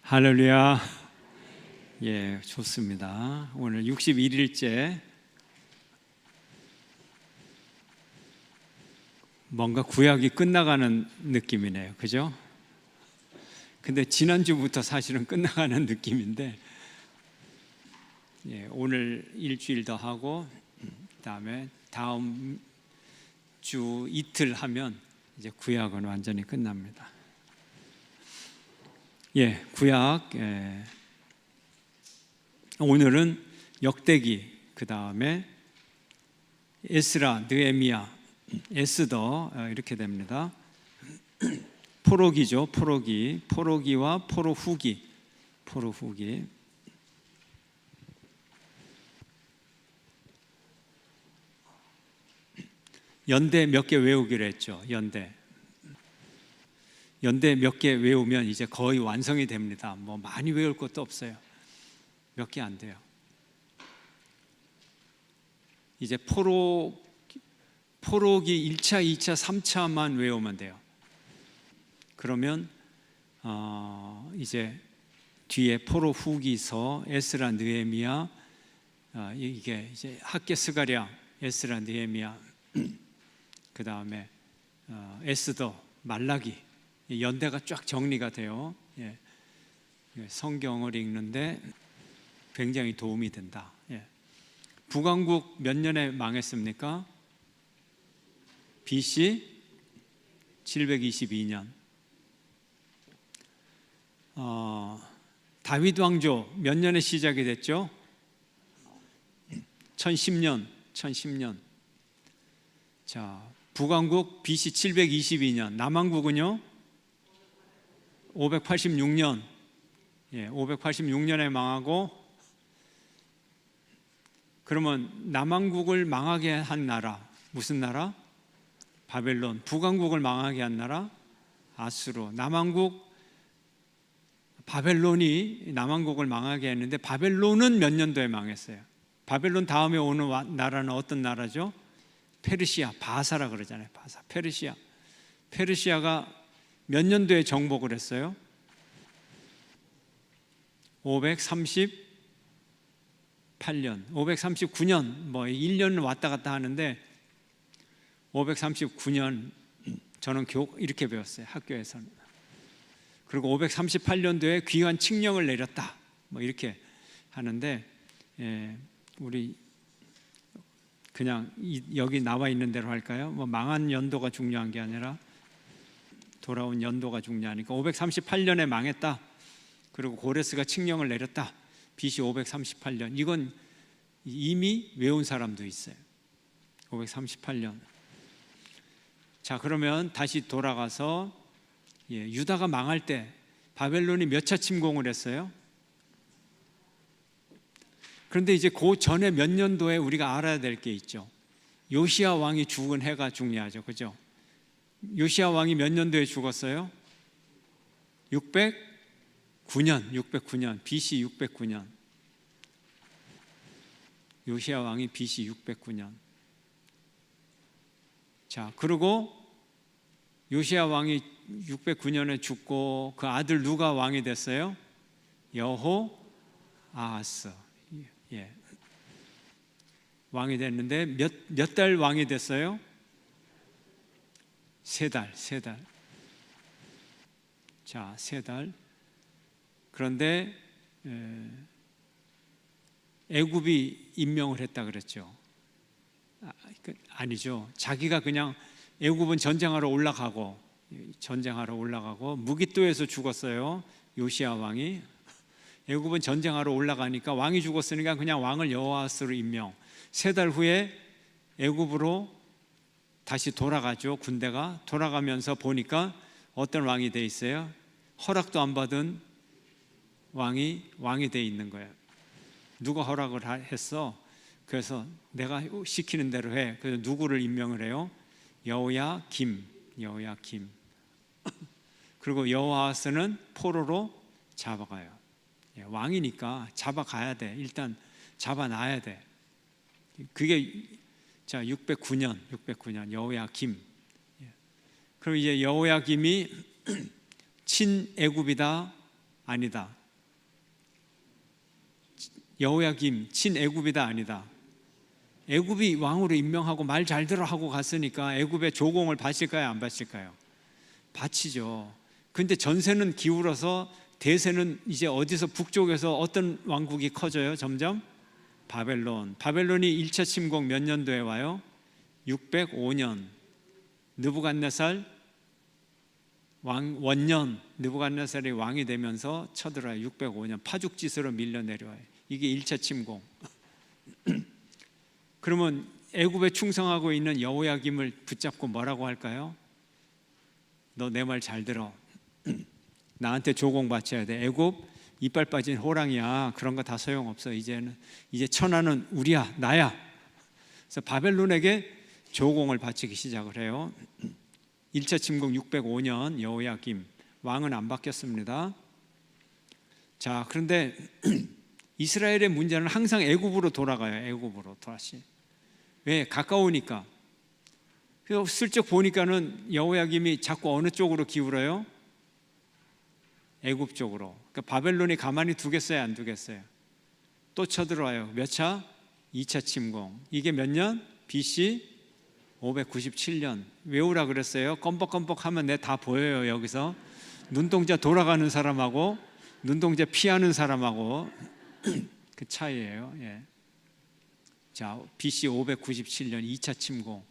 할렐루야. 예, 좋습니다. 오늘 61일째 뭔가 구약이 끝나가는 느낌이네요. 그죠? 근데 지난주부터 사실은 끝나가는 느낌인데, 예, 오늘 일주일 더 하고 그다음에 다음 주 이틀 하면 이제 구약은 완전히 끝납니다. 예, 구약. 오늘은 역대기, 그 다음에 에스라, 느헤미야, 에스더 이렇게 됩니다. 포로기죠, 포로기, 포로기와 포로후기, 포로후기. 연대 몇 개 외우기로 했죠. 연대 몇 개 외우면 이제 거의 완성이 됩니다. 뭐 많이 외울 것도 없어요. 몇 개 안 돼요. 이제 포로기 1차, 2차, 3차만 외우면 돼요. 그러면 이제 뒤에 포로 후기서, 에스라, 느헤미야, 이게 이제 학개 스가랴, 에스라, 느헤미야, 그 다음에 에스더, 말라기, 연대가 쫙 정리가 돼요. 예. 성경을 읽는데 굉장히 도움이 된다. 예. 북왕국 몇 년에 망했습니까? BC 722년. 다윗 왕조 몇 년에 시작이 됐죠? 1010년. 자, 북왕국 BC 722년. 남왕국은요? 586년. 예, 586년에 망하고, 그러면 남왕국을 망하게 한 나라, 무슨 나라? 바벨론. 북왕국을 망하게 한 나라? 아수르. 남왕국, 바벨론이 남왕국을 망하게 했는데, 바벨론은 몇 년도에 망했어요? 바벨론 다음에 오는 나라는 어떤 나라죠? 페르시아, 바사라 그러잖아요. 바사, 페르시아가 몇 년도에 정복을 했어요? 538년, 539년, 뭐 1년 왔다 갔다 하는데 539년 저는 이렇게 배웠어요, 학교에서는. 그리고 538년도에 귀환 칙령을 내렸다, 뭐 이렇게 하는데, 우리 그냥 여기 나와 있는 대로 할까요? 뭐 망한 연도가 중요한 게 아니라 돌아온 연도가 중요하니까 538년에 망했다. 그리고 고레스가 칙령을 내렸다. BC 538년. 이건 이미 외운 사람도 있어요. 538년. 자, 그러면 다시 돌아가서, 유다가 망할 때 바벨론이 몇 차 침공을 했어요? 그런데 이제 그 전에 몇 년도에 우리가 알아야 될 게 있죠. 요시야 왕이 죽은 해가 중요하죠. 그죠? 요시야 왕이 몇 년도에 죽었어요? 609년, BC 609년. 요시야 왕이 BC 609년. 자, 그리고 요시야 왕이 609년에 죽고 그 아들 누가 왕이 됐어요? 여호아하스. 예. 왕이 됐는데 몇 달 왕이 됐어요? 3달. 자, 3달. 그런데 애굽이 임명을 했다 그랬죠. 아니죠. 자기가 그냥, 애굽은 전쟁하러 올라가고 무깃도에서 죽었어요. 요시야 왕이. 애굽은 전쟁하러 올라가니까 왕이 죽었으니까 그냥 왕을 여호아스로 임명. 3달 후에 애굽으로 다시 돌아가죠. 군대가 돌아가면서 보니까 어떤 왕이 돼 있어요? 허락도 안 받은 왕이 돼 있는 거예요. 누가 허락을 했어? 그래서 내가 시키는 대로 해. 그래서 누구를 임명을 해요? 여호야김. 그리고 여호아스는 포로로 잡아가요. 왕이니까 잡아가야 돼. 일단 잡아놔야 돼. 그게, 자, 609년 여호야김. 그럼 이제 여호야김이 친애굽이다, 아니다. 여호야김 친애굽이다 아니다. 애굽이 왕으로 임명하고 말 잘 들어 하고 갔으니까 애굽의 조공을 바칠까요, 안 바칠까요? 바치죠. 근데 전세는 기울어서 대세는 이제 어디서 북쪽에서 어떤 왕국이 커져요? 점점 바벨론. 바벨론이 1차 침공 몇 년도에 와요? 605년. 느부갓네살 왕 원년, 느부갓네살이 왕이 되면서 쳐들어요. 605년 파죽지세로 밀려 내려와요. 이게 1차 침공. 그러면 애굽에 충성하고 있는 여호야김을 붙잡고 뭐라고 할까요? 너 내 말 잘 들어. 나한테 조공 바쳐야 돼. 애굽 이빨 빠진 호랑이야. 그런 거 다 소용없어. 이제 천하는 우리야, 나야. 그래서 바벨론에게 조공을 바치기 시작을 해요. 1차 침공 605년 여호야김 왕은 안 바뀌었습니다. 자, 그런데 이스라엘의 문제는 항상 애굽으로 돌아가요. 애굽으로 다시. 왜? 가까우니까. 그래서 슬쩍 보니까는 여호야김이 자꾸 어느 쪽으로 기울어요? 애굽 쪽으로. 그러니까 바벨론이 가만히 두겠어요, 안 두겠어요? 또 쳐들어와요. 몇 차? 2차 침공. 이게 몇 년? BC 597년. 외우라 그랬어요. 껌뻑껌뻑하면 내 다 보여요. 여기서 눈동자 돌아가는 사람하고 눈동자 피하는 사람하고 그 차이예요. 예. 자, BC 597년 2차 침공.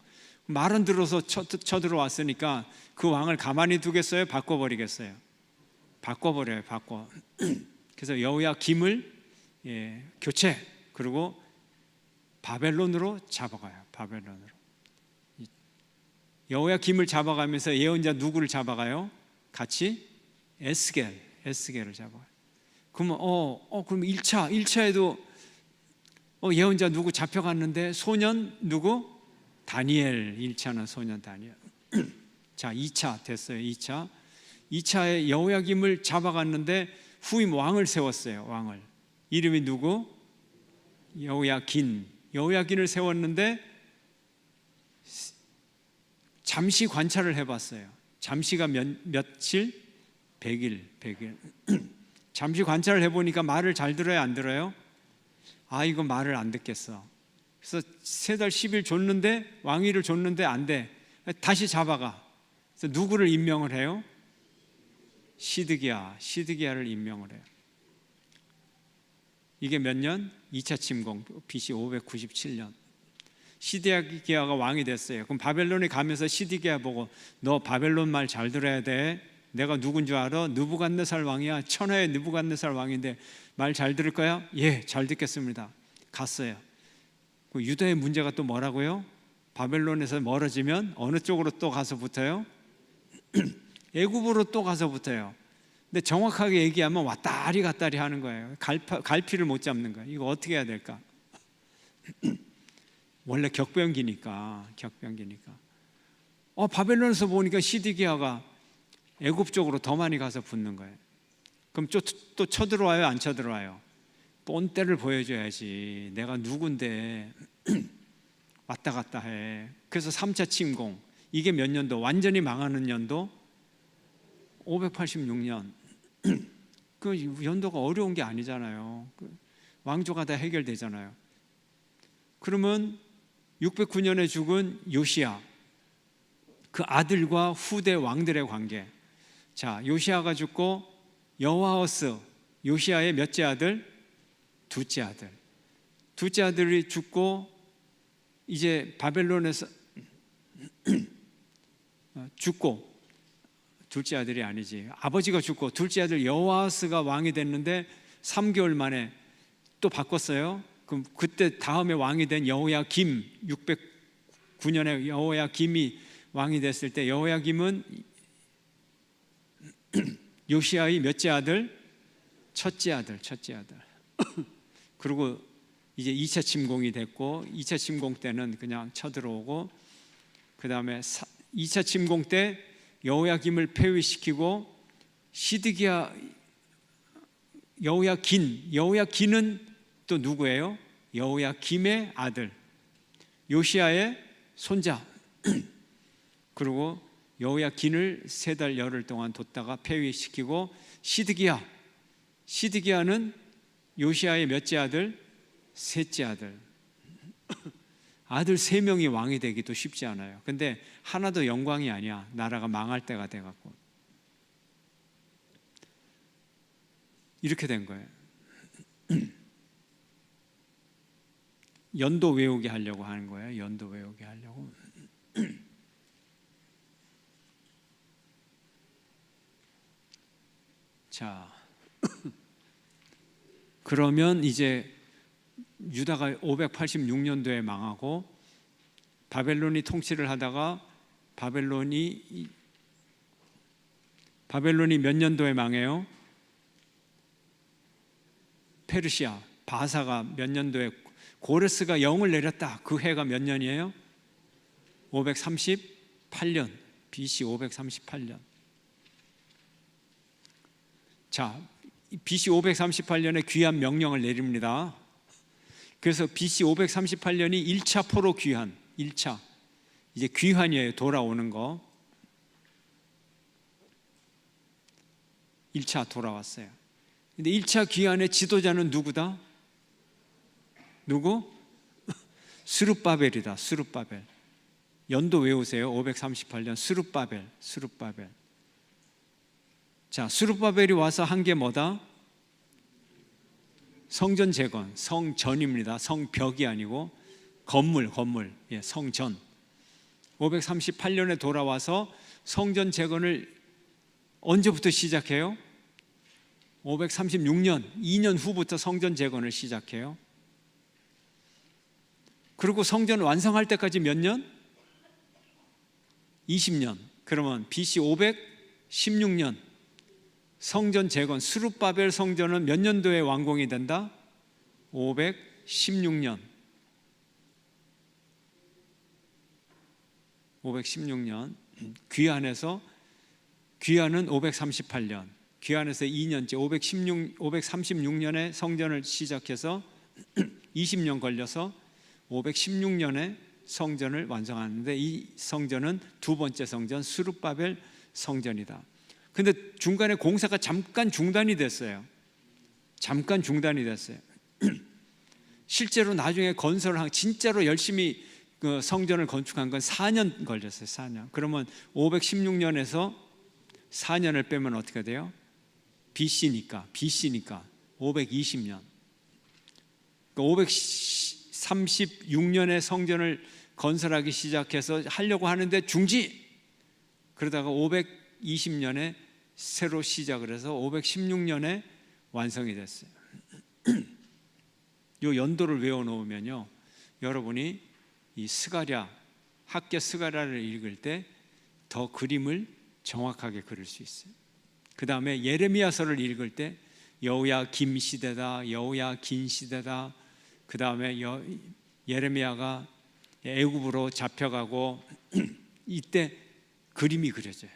말은 들어서 쳐들어왔으니까 그 왕을 가만히 두겠어요? 바꿔버리겠어요? 바꿔버려요. 바꿔. 그래서 여호야김을 교체, 그리고 바벨론으로 잡아가요. 바벨론으로. 여호야김을 잡아가면서 예언자 누구를 잡아가요? 같이 에스겔을 잡아가요. 그러면 그럼 1차에도 예언자 누구 잡혀갔는데 소년 누구? 다니엘. 1차는 소년 다니엘. 자, 2차 됐어요. 2차에 여호야김을 잡아갔는데 후임 왕을 세웠어요. 왕을. 이름이 누구? 여호야긴을 세웠는데 잠시 관찰을 해봤어요. 잠시가 며칠? 100일. 잠시 관찰을 해보니까 말을 잘 들어요, 안 들어요? 이거 말을 안 듣겠어. 그래서 3달 10일 줬는데, 왕위를 줬는데 안 돼. 다시 잡아가. 그래서 누구를 임명을 해요? 시드기야를 임명을 해요. 이게 몇 년? 2차 침공 BC 597년. 시드기야가 왕이 됐어요. 그럼 바벨론에 가면서 시드기야 보고 너 바벨론 말 잘 들어야 돼. 내가 누군 줄 알아? 느부갓네살 왕이야. 천하의 느부갓네살 왕인데 말 잘 들을 거야? 예, 잘 듣겠습니다. 갔어요. 그 유다의 문제가 또 뭐라고요? 바벨론에서 멀어지면 어느 쪽으로 또 가서 붙어요? 애굽으로 또 가서 붙어요. 근데 정확하게 얘기하면 왔다리 갔다리 하는 거예요. 갈피를 못 잡는 거예요. 이거 어떻게 해야 될까? 원래 격변기니까. 바벨론에서 보니까 시드기야가 애굽 쪽으로 더 많이 가서 붙는 거예요. 그럼 또 쳐들어와요, 안 쳐들어와요? 본때를 보여줘야지. 내가 누군데 왔다 갔다 해. 그래서 3차 침공. 이게 몇 년도? 완전히 망하는 연도? 586년. 그 연도가 어려운 게 아니잖아요. 왕조가 다 해결되잖아요. 그러면 609년에 죽은 요시야, 그 아들과 후대 왕들의 관계. 자, 요시야가 죽고 여호아하스, 요시야의 몇째 아들? 둘째 아들. 둘째 아들이 죽고 이제 바벨론에서 죽고, 둘째 아들이 아니지, 아버지가 죽고 둘째 아들 여호아하스가 왕이 됐는데 3개월 만에 또 바꿨어요. 그럼 그때 다음에 왕이 된 여호야김, 609년에 여호야김이 왕이 됐을 때 여호야김은 요시야의 몇째 아들? 첫째 아들. 그리고 이제 2차 침공이 됐고, 2차 침공 때는 그냥 쳐들어오고, 그 다음에 2차 침공 때 여호야김을 폐위시키고 시드기야, 여호야긴은 또 누구예요? 여호야김의 아들, 요시야의 손자. 그리고 여호야긴을 3달 열흘 동안 뒀다가 폐위시키고 시드기야, 시드기야는 요시야의 몇째 아들? 셋째 아들. 아들 3명이 왕이 되기도 쉽지 않아요. 근데 하나도 영광이 아니야. 나라가 망할 때가 돼갖고 이렇게 된 거예요. 연도 외우게 하려고 하는 거예요. 연도 외우게 하려고. 자, 그러면 이제 유다가 586년도에 망하고 바벨론이 통치를 하다가 바벨론이 몇 년도에 망해요? 페르시아 바사가 몇 년도에 고레스가 영을 내렸다. 그 해가 몇 년이에요? 538년. BC 538년. 자, BC 538년에 귀환 명령을 내립니다. 그래서 BC 538년이 1차 포로 귀환, 1차. 이제 귀환이에요. 돌아오는 거. 1차 돌아왔어요. 근데 1차 귀환의 지도자는 누구다? 누구? 스룹바벨이다. 스룹바벨. 연도 외우세요. 538년 스룹바벨. 자, 스룹바벨이 와서 한 게 뭐다? 성전 재건, 성전입니다. 성벽이 아니고 건물. 예, 성전. 538년에 돌아와서 성전 재건을 언제부터 시작해요? 536년, 2년 후부터 성전 재건을 시작해요. 그리고 성전 완성할 때까지 몇 년? 20년. 그러면 BC 516년 성전 재건, 스룹바벨 성전은 몇 년도에 완공이 된다? 516년. 516년. 귀환은 538년. 귀환에서 2년째 536년에 성전을 시작해서 20년 걸려서 516년에 성전을 완성하는데, 이 성전은 두 번째 성전 스룹바벨 성전이다. 근데 중간에 공사가 잠깐 중단이 됐어요. 실제로 나중에 건설을 진짜로 열심히 그 성전을 건축한 건 4년 걸렸어요. 4년. 그러면 516년에서 4년을 빼면 어떻게 돼요? BC니까 520년. 그러니까 536년에 성전을 건설하기 시작해서 하려고 하는데 중지. 그러다가 520년에 새로 시작을 해서 516년에 완성이 됐어요. 이 연도를 외워놓으면요, 여러분이 이 스가랴, 학개 스가랴를 읽을 때 더 그림을 정확하게 그릴 수 있어요. 그 다음에 예레미야서를 읽을 때 여호야 김 시대다, 여호야 긴 시대다. 그 다음에 예레미야가 애굽으로 잡혀가고 이때 그림이 그려져요.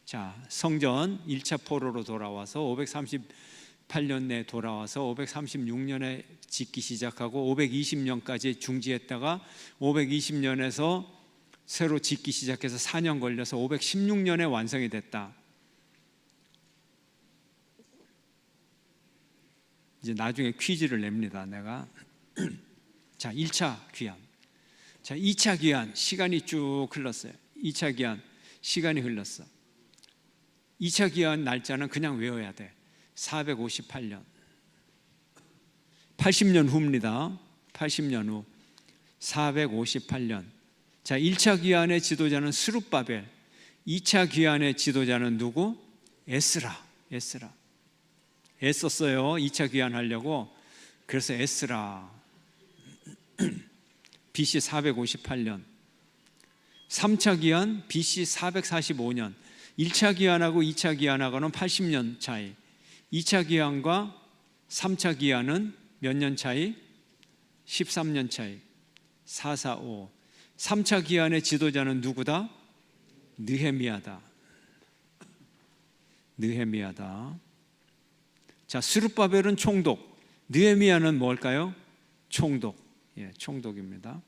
자, 성전 1차 포로로 돌아와서 538년에 돌아와서 536년에 짓기 시작하고 520년까지 중지했다가 520년에서 새로 짓기 시작해서 4년 걸려서 516년에 완성이 됐다. 이제 나중에 퀴즈를 냅니다, 내가. 자, 1차 귀환. 자, 2차 귀환 시간이 쭉 흘렀어요. 2차 귀환 시간이 흘렀어. 2차 귀환 날짜는 그냥 외워야 돼. 458년. 80년 후입니다. 80년 후. 458년. 자, 1차 귀환의 지도자는 스룹바벨. 2차 귀환의 지도자는 누구? 에스라. 애썼어요. 2차 귀환하려고. 그래서 에스라. BC 458년. 3차 귀환 BC 445년. 1차 귀환하고 2차 귀환하고는 80년 차이. 2차 귀환과 3차 귀환은 몇 년 차이? 13년 차이. 445. 3차 귀환의 지도자는 누구다? 느헤미야다. 자, 스룹바벨은 총독, 느헤미야는 뭘까요? 총독. 예, 총독입니다.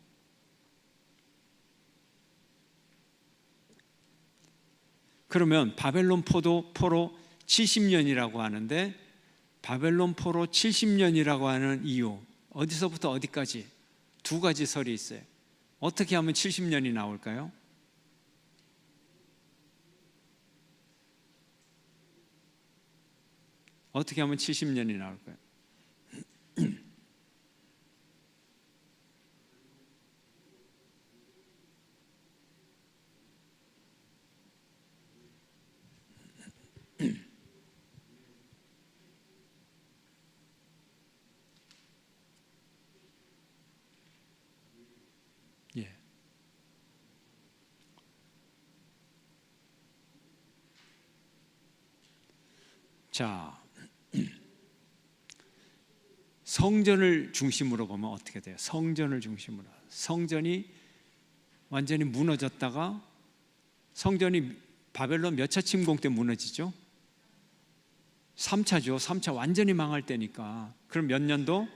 그러면 바벨론 포로 70년이라고 하는데 바벨론 포로 70년이라고 하는 이유, 어디서부터 어디까지 두 가지 설이 있어요. 어떻게 하면 70년이 나올까요? 어떻게 하면 70년이 나올까요? 예. 자, 성전을 중심으로 보면 어떻게 돼요? 성전을 중심으로. 성전이 완전히 무너졌다가, 성전이 바벨론 몇 차 침공 때 무너지죠? 3차죠. 3차 완전히 망할 때니까. 그럼 몇 년도?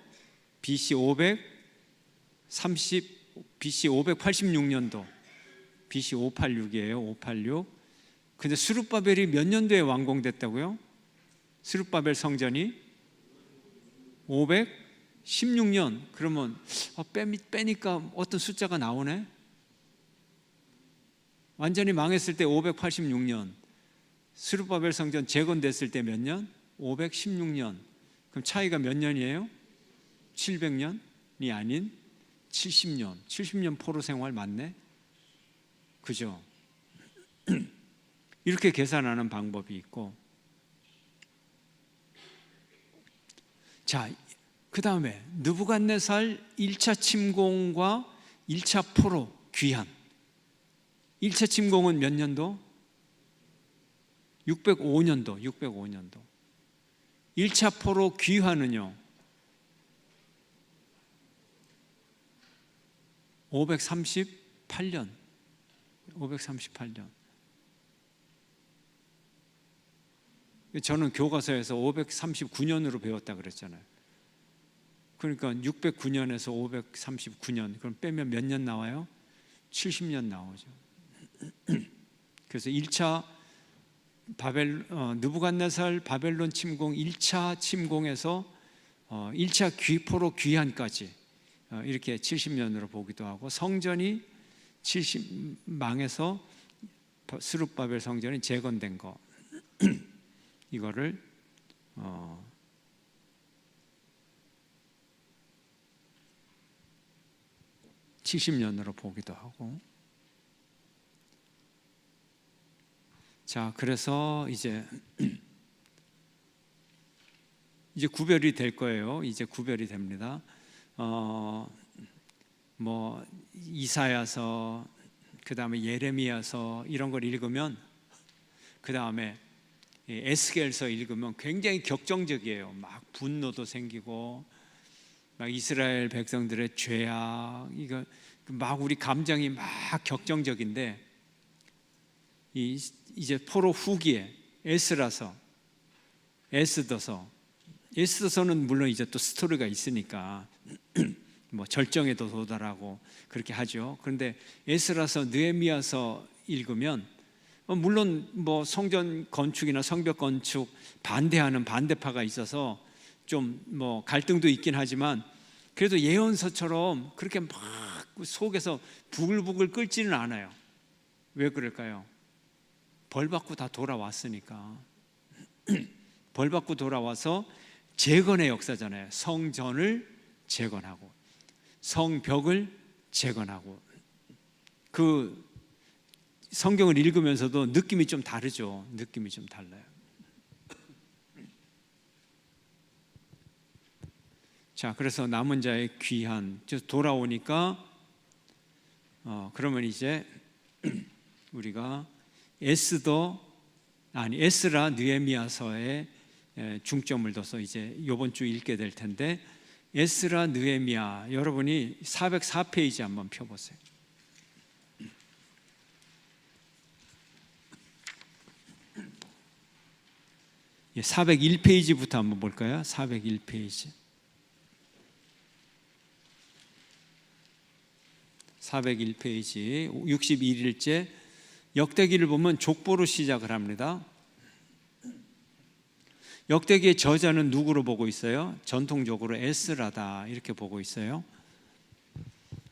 BC 586년도. BC 586이에요. 586. 근데 스룹바벨이 몇 년도에 완공됐다고요? 스룹바벨 성전이 516년. 그러면 빼니까 어떤 숫자가 나오네. 완전히 망했을 때 586년, 스룹바벨 성전 재건됐을 때 몇 년? 516년. 그럼 차이가 몇 년이에요? 700년이 아닌 70년. 70년 포로 생활 맞네? 그죠? 이렇게 계산하는 방법이 있고, 자, 그 다음에 느부갓네살 1차 침공과 1차 포로 귀환. 1차 침공은 몇 년도? 605년도. 1차 포로 귀환은요 538년. 저는 교과서에서 539년으로 배웠다 그랬잖아요. 그러니까 609년에서 539년, 그럼 빼면 몇 년 나와요? 70년 나오죠. 그래서 1차 느부갓네살 바벨론 침공 1차 침공에서 1차 포로 귀환까지 이렇게 70년으로 보기도 하고, 성전이 망해서 스룹바벨 성전이 재건된 거, 이거를 70년으로 보기도 하고. 자, 그래서 이제 구별이 될 거예요. 이제 구별이 됩니다. 뭐 이사야서, 그 다음에 예레미야서 이런 걸 읽으면, 그 다음에 에스겔서 읽으면 굉장히 격정적이에요. 막 분노도 생기고, 막 이스라엘 백성들의 죄악, 이거 막 우리 감정이 막 격정적인데, 이제 포로 후기에 에스더서는 물론 이제 또 스토리가 있으니까 뭐 절정에도 도달하고 그렇게 하죠. 그런데 에스라서, 느헤미야서 읽으면 물론 뭐 성전 건축이나 성벽 건축 반대하는 반대파가 있어서 좀 뭐 갈등도 있긴 하지만, 그래도 예언서처럼 그렇게 막 속에서 부글부글 끓지는 않아요. 왜 그럴까요? 벌 받고 다 돌아왔으니까. 벌 받고 돌아와서 재건의 역사잖아요. 성전을 재건하고 성벽을 재건하고. 그 성경을 읽으면서도 느낌이 좀 다르죠. 느낌이 좀 달라요. 자, 그래서 남은 자의 귀한, 돌아오니까 그러면 이제 우리가 에스라, 느헤미야서에 중점을 둬서 이제 이번 주 읽게 될 텐데, 에스라, 느헤미야, 여러분이 404페이지 한번 펴보세요. 예, 401페이지부터 한번 볼까요? 401페이지. 401페이지 61일째 역대기를 보면 족보로 시작을 합니다. 역대기의 저자는 누구로 보고 있어요? 전통적으로 에스라다 이렇게 보고 있어요.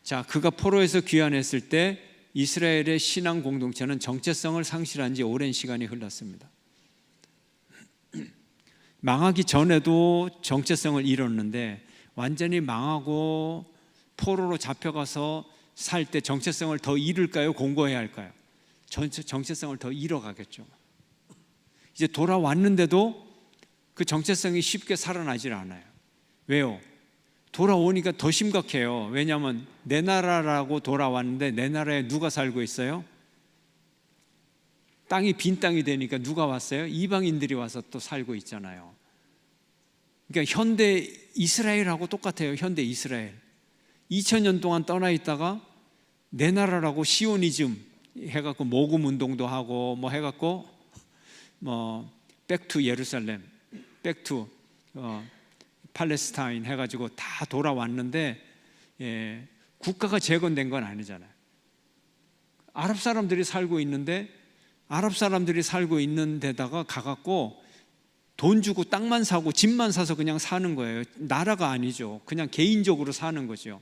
자, 그가 포로에서 귀환했을 때 이스라엘의 신앙 공동체는 정체성을 상실한 지 오랜 시간이 흘렀습니다. 망하기 전에도 정체성을 잃었는데 완전히 망하고 포로로 잡혀가서 살 때 정체성을 더 잃을까요? 공고해야 할까요? 정체성을 더 잃어가겠죠. 이제 돌아왔는데도 그 정체성이 쉽게 살아나질 않아요. 왜요? 돌아오니까 더 심각해요. 왜냐하면 내 나라라고 돌아왔는데 내 나라에 누가 살고 있어요? 땅이 빈 땅이 되니까 누가 왔어요? 이방인들이 와서 또 살고 있잖아요. 그러니까 현대 이스라엘하고 똑같아요. 현대 이스라엘 2000년 동안 떠나 있다가 내 나라라고 시오니즘 해갖고 모금 운동도 하고 뭐 해갖고 뭐 백투 예루살렘, 백투 팔레스타인 해가지고 다 돌아왔는데 국가가 재건된 건 아니잖아요. 아랍 사람들이 살고 있는데 아랍 사람들이 살고 있는 데다가 가갖고 돈 주고 땅만 사고 집만 사서 그냥 사는 거예요. 나라가 아니죠. 그냥 개인적으로 사는 거죠.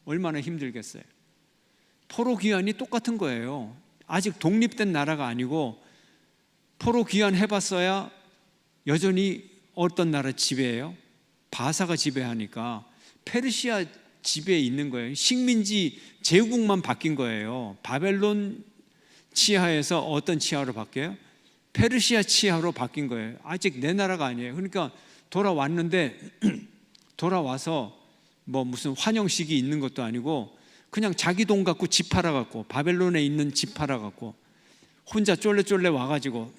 얼마나 힘들겠어요. 포로 귀환이 똑같은 거예요. 아직 독립된 나라가 아니고 포로 귀환 해봤어야 여전히 어떤 나라 지배예요? 바사가 지배하니까 페르시아 지배에 있는 거예요. 식민지 제국만 바뀐 거예요. 바벨론 치하에서 어떤 치하로 바뀌어요? 페르시아 치하로 바뀐 거예요. 아직 내 나라가 아니에요. 그러니까 돌아왔는데 돌아와서 뭐 무슨 환영식이 있는 것도 아니고 그냥 자기 돈 갖고 집 팔아갖고 바벨론에 있는 집 팔아갖고 혼자 쫄래쫄래 와가지고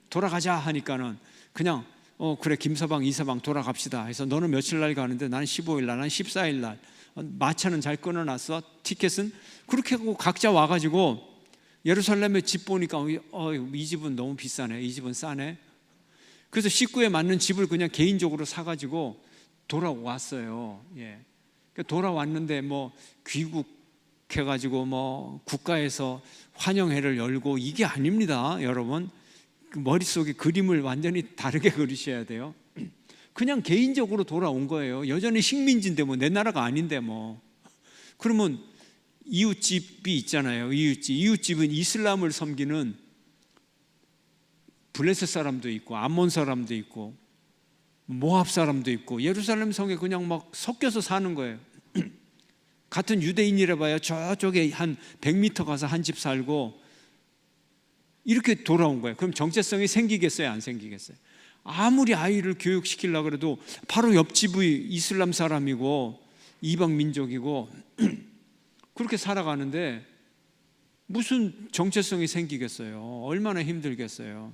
돌아가자 하니까는 그냥 그래 김서방 이서방 돌아갑시다 해서 너는 며칠 날 가는데 나는 15일 날 나는 14일 날 마차는 잘 끊어놨어 티켓은 그렇게 하고 각자 와가지고 예루살렘에 집 보니까 이 집은 너무 비싸네 이 집은 싸네 그래서 식구에 맞는 집을 그냥 개인적으로 사가지고 돌아왔어요. 예. 돌아왔는데 뭐 귀국해가지고 뭐 국가에서 환영회를 열고 이게 아닙니다. 여러분 머릿속에 그림을 완전히 다르게 그리셔야 돼요. 그냥 개인적으로 돌아온 거예요. 여전히 식민지인데 뭐 내 나라가 아닌데 뭐 그러면 이웃집이 있잖아요. 이웃집은 이슬람을 섬기는 블레셋 사람도 있고 암몬 사람도 있고 모압 사람도 있고 예루살렘 성에 그냥 막 섞여서 사는 거예요. 같은 유대인이라 봐야 저쪽에 한 100m 가서 한 집 살고 이렇게 돌아온 거예요. 그럼 정체성이 생기겠어요? 안 생기겠어요? 아무리 아이를 교육시키려고 해도 바로 옆집의 이슬람 사람이고 이방 민족이고 그렇게 살아가는데 무슨 정체성이 생기겠어요? 얼마나 힘들겠어요?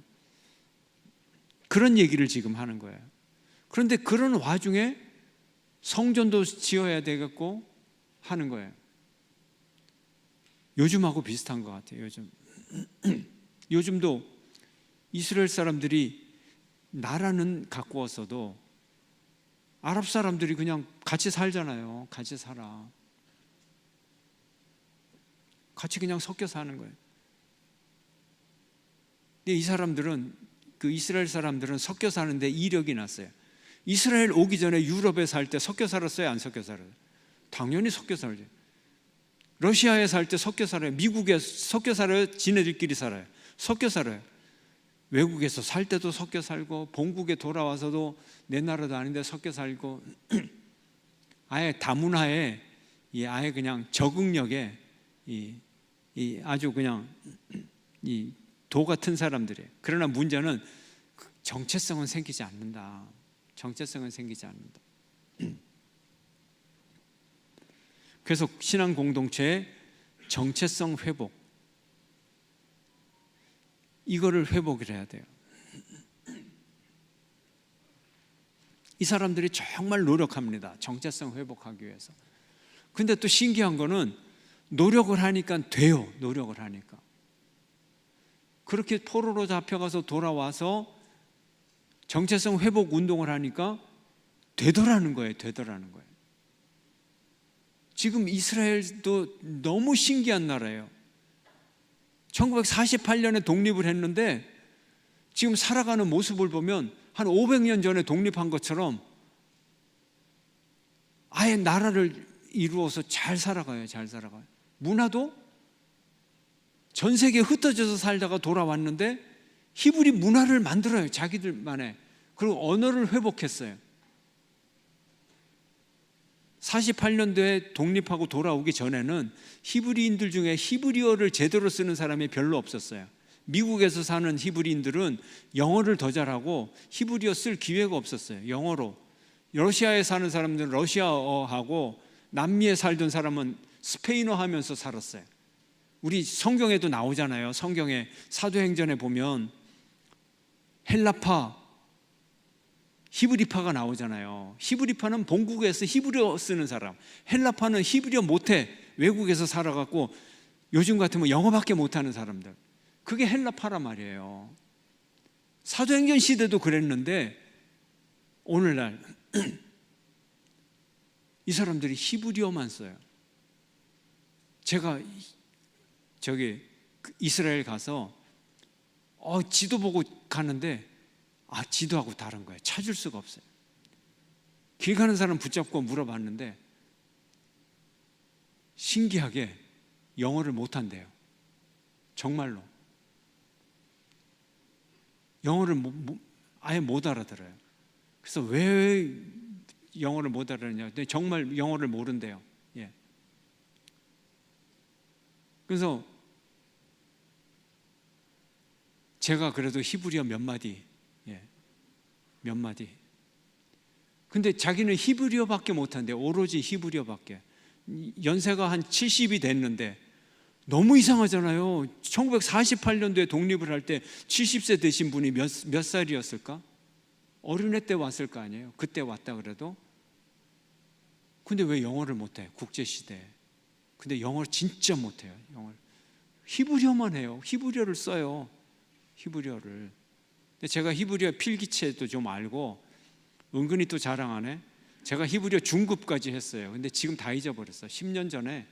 그런 얘기를 지금 하는 거예요. 그런데 그런 와중에 성전도 지어야 되겠고 하는 거예요. 요즘하고 비슷한 것 같아요. 요즘도 이스라엘 사람들이 나라는 가꾸었어도 아랍 사람들이 그냥 같이 살잖아요. 같이 살아. 같이 그냥 섞여 사는 거예요. 근데 이 사람들은 그 이스라엘 사람들은 섞여 사는데 이력이 났어요. 이스라엘 오기 전에 유럽에 살 때 섞여 살았어요? 안 섞여 살아요? 당연히 섞여 살죠. 러시아에 살 때 섞여 살아요. 미국에 섞여 살아요? 지네들끼리 살아요? 섞여 살아요. 외국에서 살 때도 섞여 살고 본국에 돌아와서도 내 나라도 아닌데 섞여 살고 아예 다문화에 아예 그냥 적응력에 아주 그냥 도 같은 사람들이에요. 그러나 문제는 정체성은 생기지 않는다. 정체성은 생기지 않는다. 그래서 신앙 공동체의 정체성 회복 이거를 회복을 해야 돼요. 이 사람들이 정말 노력합니다. 정체성 회복하기 위해서. 근데 또 신기한 거는 노력을 하니까 돼요. 노력을 하니까. 그렇게 포로로 잡혀가서 돌아와서 정체성 회복 운동을 하니까 되더라는 거예요. 되더라는 거예요. 지금 이스라엘도 너무 신기한 나라예요. 1948년에 독립을 했는데 지금 살아가는 모습을 보면 한 500년 전에 독립한 것처럼 아예 나라를 이루어서 잘 살아가요. 잘 살아가요. 문화도 전 세계에 흩어져서 살다가 돌아왔는데 히브리 문화를 만들어요. 자기들만의. 그리고 언어를 회복했어요. 48년도에 독립하고 돌아오기 전에는 히브리인들 중에 히브리어를 제대로 쓰는 사람이 별로 없었어요. 미국에서 사는 히브리인들은 영어를 더 잘하고 히브리어 쓸 기회가 없었어요. 영어로. 러시아에 사는 사람들은 러시아어하고 남미에 살던 사람은 스페인어 하면서 살았어요. 우리 성경에도 나오잖아요. 성경에 사도행전에 보면 헬라파, 히브리파가 나오잖아요. 히브리파는 본국에서 히브리어 쓰는 사람, 헬라파는 히브리어 못해 외국에서 살아갖고 요즘 같으면 영어밖에 못하는 사람들, 그게 헬라파란 말이에요. 사도행전 시대도 그랬는데 오늘날 이 사람들이 히브리어만 써요. 제가 저기 이스라엘 가서 지도 보고 가는데 지도하고 다른 거예요. 찾을 수가 없어요. 길 가는 사람 붙잡고 물어봤는데 신기하게 영어를 못한대요. 정말로 영어를 아예 못 알아들어요. 그래서 왜 영어를 못 알아듣냐? 근데 정말 영어를 모른대요. 예. 그래서 제가 그래도 히브리어 몇 마디, 몇 마디. 근데 자기는 히브리어밖에 못한대. 오로지 히브리어밖에. 연세가 한 70이 됐는데 너무 이상하잖아요. 1948년도에 독립을 할 때 70세 되신 분이 몇 살이었을까? 어린애 때 왔을 거 아니에요. 그때 왔다 그래도. 근데 왜 영어를 못해? 국제시대에. 근데 영어를 진짜 못해요. 영어를. 히브리어만 해요. 히브리어를 써요. 히브리어를. 근데 제가 히브리어 필기체도 좀 알고 은근히 또 자랑하네. 제가 히브리어 중급까지 했어요. 근데 지금 다 잊어버렸어. 10년 전에